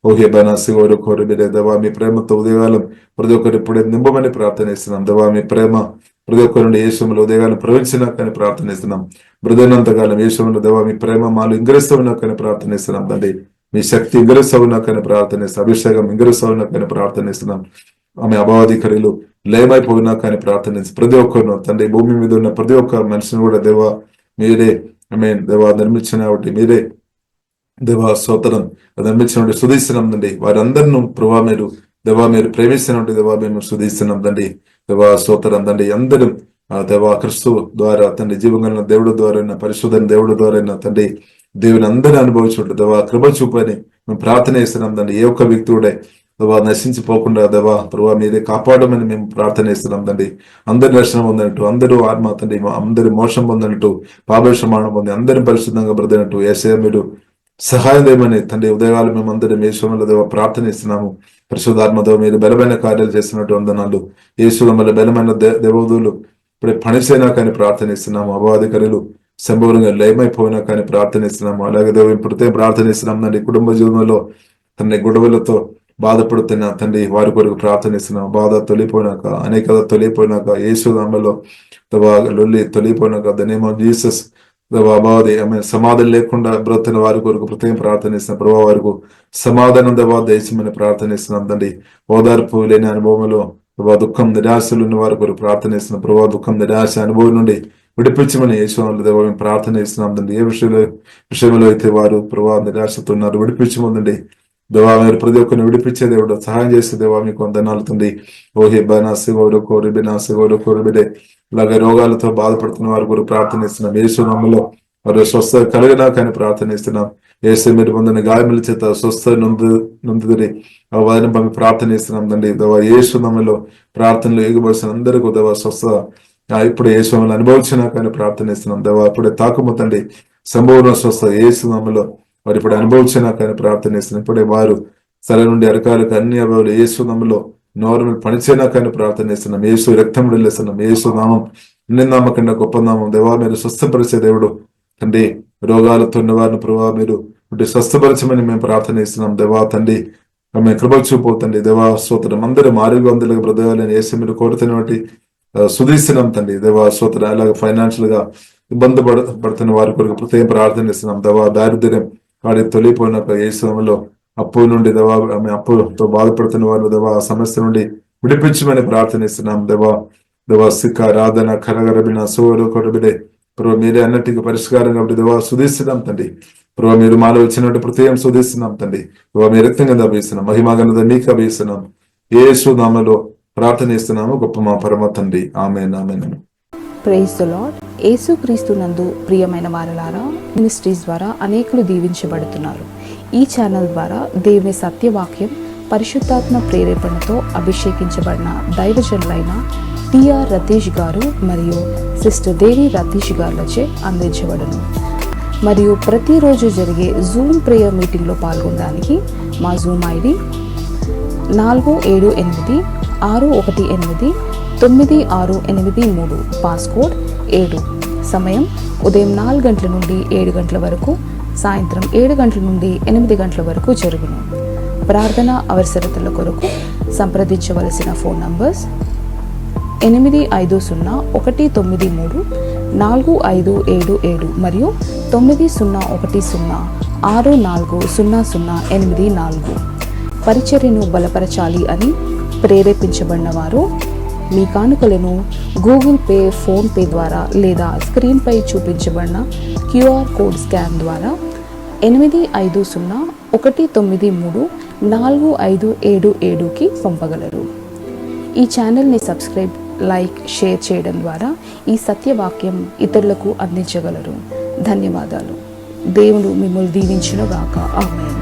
ఓకే బనాసి ఓరు కోరిబిరే దేవా మీ ప్రేమతో ఉదయకాలం ప్రతి ఒక్కరు ఇప్పుడే నింపమని ప్రార్థనిస్తున్నాం. దేవా మీ ప్రేమ ప్రతి ఒక్కరి నుండి యేసులో ఉదయకాలం ప్రవహించినా కానీ ప్రార్థనిస్తున్నాం. బ్రదనంతకాలం యేసులో దేవా మీ ప్రేమ మాలు ఇంగ్రిస్తున్నా కానీ ప్రార్థనిస్తున్నాం తండ్రి. మీ శక్తి ఇంగ్రిస్తున్నా కానీ ప్రార్థనిస్తున్నాం. అభిషేకం ఇంగ్రిస్తున్నా కానీ ప్రార్థనిస్తున్నాం. ఆమె అభావాధికారులు లేమైపోయినా కానీ ప్రార్థనించి ప్రతి ఒక్కరిను తండ్రి భూమి మీద ఉన్న ప్రతి ఒక్క మనిషిని కూడా దేవా మీరే దేవా నిర్మించిన ఒకటి మీరే దేవా స్తోత్రం నిర్మించిన స్తుతిస్తున్నాం తండ్రి. వారందరినూ ప్రభా మీరు ప్రేమిస్తున్నట్టు దేవా మేము స్తుతిస్తున్నాం తండ్రి. దేవా స్తోత్రం తండ్రి. అందరం దేవా క్రిస్తు ద్వారా తండ్రి జీవంగల దేవుడు ద్వారా పరిశుద్ధ దేవుడు ద్వారా తండ్రి దేవుని అందరినీ అనుభవించుంటు దేవా కృప చూపని మేము ప్రార్థన చేస్తున్నాం తండ్రి. ఏ ఒక్క వ్యక్తి కూడా దేవా నశించిపోకుండా దేవా ప్రభా మీరే కాపాడమని మేము ప్రార్థన చేస్తున్నాం తండ్రి. అందరి దర్శనం పొందినట్టు, అందరూ ఆత్మ తండ్రి అందరి మోసం పొందినట్టు, పాపక్షమాణం పొంది అందరిని పరిశుద్ధంగా బ్రతినట్టు యేసయ్య మీరు సహాయం చేయమని తండ్రి ఉదయకాలం మేము అందరం యేసులో దేవ ప్రార్థన ఇస్తున్నాము. పరిశుద్ధాత్మతో మీరు బలమైన కార్యాలు చేస్తున్నట్టు వందనాలు. యేసు మళ్ళీ బలమైన దేవదూలు ఇప్పుడే పనిచేసినా కానీ ప్రార్థనిస్తున్నాము. అపవాదికరులు సంభవంగా లయమైపోయినా కానీ ప్రార్థనిస్తున్నాము. అలాగే దేవ ఇప్పుడుతే ప్రార్థనిస్తున్నాం తండ్రి. కుటుంబ జీవనంలో తండ్రి గొడవలతో బాధపడుతున్న తండ్రి వారి కొరకు ప్రార్థనిస్తున్నాం. బాధ తొలిపోయినాక, అనేకత తొలిపోయినాక, యేసు నామములో లొల్లి తొలిపోయినాక ద నేమ్ ఆఫ్ జీసస్ అబాధి ఆమె సమాధానం లేకుండా బ్రతున్న వారి కొరకు ప్రత్యేక ప్రార్థనిస్తున్నాం. ప్రభావ వారికి సమాధానం దేవా దేశమని ప్రార్థనిస్తున్నాం తండ్రి. ఓదార్పు లేని అనుభవంలో ప్రభావ దుఃఖం నిరాశలు ఉన్న వారి కొరకు ప్రార్థనిస్తున్నాం. ప్రభావ దుఃఖం నిరాశ అనుభవం నుండి విడిపించమని యేసునామములో దేవా మేము ప్రార్థన ఇస్తున్నాం తండ్రి. ఏ విషయంలో అయితే వారు ప్రభావ నిరాశతో ఉన్నారు విడిపించమందండి. దేవా మీరు ప్రతి ఒక్కరిని విడిపించే దేవుడు, సహాయం చేసే దేవా మీకు వందనాలు తండ్రి. ఓహే బనాసి గౌరవ కోరిబి నాసి గౌరవ కోరిబిడే ఇలాగే రోగాలతో బాధపడుతున్న వారి గురించి ప్రార్థనిస్తున్నాం. యేసునామములో వారు స్వస్థ కలిగినా కానీ ప్రార్థనిస్తున్నాం. యేసు మీరు పొందిన గాయముల చేత స్వస్థ నొందుదని వదన పంపి ప్రార్థనిస్తున్నాం తండ్రి. దేవా యేసునామములో ప్రార్థనలు ఎగుబడిసిన అందరికీ దేవా స్వస్థ ఇప్పుడు యేసునామములో అనుభవించినా కానీ ప్రార్థనిస్తున్నాం. దేవా ఇప్పుడే తాకుము తండ్రి సంపూర్ణ స్వస్థ యేసునామములో వారు ఇప్పుడు అనుభవించినా కానీ ప్రార్థనిస్తున్నాం. ఇప్పుడే వారు సర నుండి అరకాలకు అన్ని అభావులు యేసునామములో నోరు పనిచేనా కానీ ప్రార్థనిస్తున్నాం. యేసు రక్తం వెళ్ళేస్తున్నాం. యేసు నామం నిన్నామ కన్నా గొప్ప నామం. దేవా మీరు స్వస్థపరిచే దేవుడు తండ్రి. రోగాలతో ఉన్న వారిని ప్రభావ మీరు స్వస్థపరచమని మేము ప్రార్థనిస్తున్నాం. దేవా తండ్రి ఆమె కృప చూపోతండి. దేవా స్తోత్రం అందరం ఆరోగ్యవంతులుగా బ్రతకాలని యేసు మీరు కోరుతున్న వాటి సుధీస్తున్నాం తండ్రి. దేవా స్తోత్రం అలాగే ఫైనాన్షియల్ గా ఇబ్బంది పడుతున్న వారి కొరకు ప్రత్యేక ప్రార్థనిస్తున్నాం. దేవా దారిద్ర్యం వాడి తొలిపోయినాక యేసునామములో అప్పు నుండి దేవా ఆమె అప్పుతో బాధపడుతున్న వారు దేవా ఆ సమస్య నుండి విడిపించమని ప్రార్థనిస్తున్నాం. దేవా సిక్క రాధన కరగరబిన సోరు కొరబిడే ప్రభు మీరే అన్నిటికీ పరిష్కారం కాబట్టి దేవా సుధిస్తున్నాం తండ్రి. ప్రభు మీరు మాలో వచ్చినట్టు ప్రత్యేకం సుధిస్తున్నాం తండ్రి. ప్రభు మీ రక్తంగా అభిస్తున్నాం. మహిమాగనద మీకు అభిస్తున్నాం. యేసు నామములో ప్రార్థనిస్తున్నాము గొప్ప మా పరమ తండ్రి. Amen amen. Praise the Lord. Yesu Kristu నందు ప్రియమైన వారలారా, మినిస్ట్రీస్ ద్వారా అనేకులు దీవించబడుతున్నారు. ఈ ఛానల్ ద్వారా దేవుని సత్యవాక్యం పరిశుద్ధాత్మ ప్రేరేపణతో అభిషేకించబడిన దైవజనులైన టిఆర్ రతీష్ గారు మరియు సిస్టర్ దేవి రతీష్ గారులచే అందించబడును. మరియు ప్రతిరోజు జరిగే జూమ్ ప్రేయర్ మీటింగ్లో పాల్గొనడానికి మా జూమ్ ఐడి 4786189683, పాస్కోడ్ 7. సమయం ఉదయం 4 గంటల నుండి 7 గంటల వరకు, సాయంత్రం 7 గంటల నుండి 8 గంటల వరకు జరుగును. ప్రార్థన అవసరతల కొరకు సంప్రదించవలసిన ఫోన్ నంబర్స్ 8501934577 మరియు 9010640084. పరిచర్యను బలపరచాలి అని ప్రేరేపించబడిన వారు మీ కానుకలను గూగుల్ పే, ఫోన్ పే ద్వారా లేదా స్క్రీన్పై చూపించబడిన క్యూఆర్ కోడ్ స్కాన్ ద్వారా 8501934577కి పంపగలరు. ఈ ఛానల్ని సబ్స్క్రైబ్, లైక్, షేర్ చేయడం ద్వారా ఈ సత్యవాక్యం ఇతరులకు అందించగలరు. ధన్యవాదాలు. దేవుడు మిమ్మల్ని దీవించును గాక. ఆమేన్.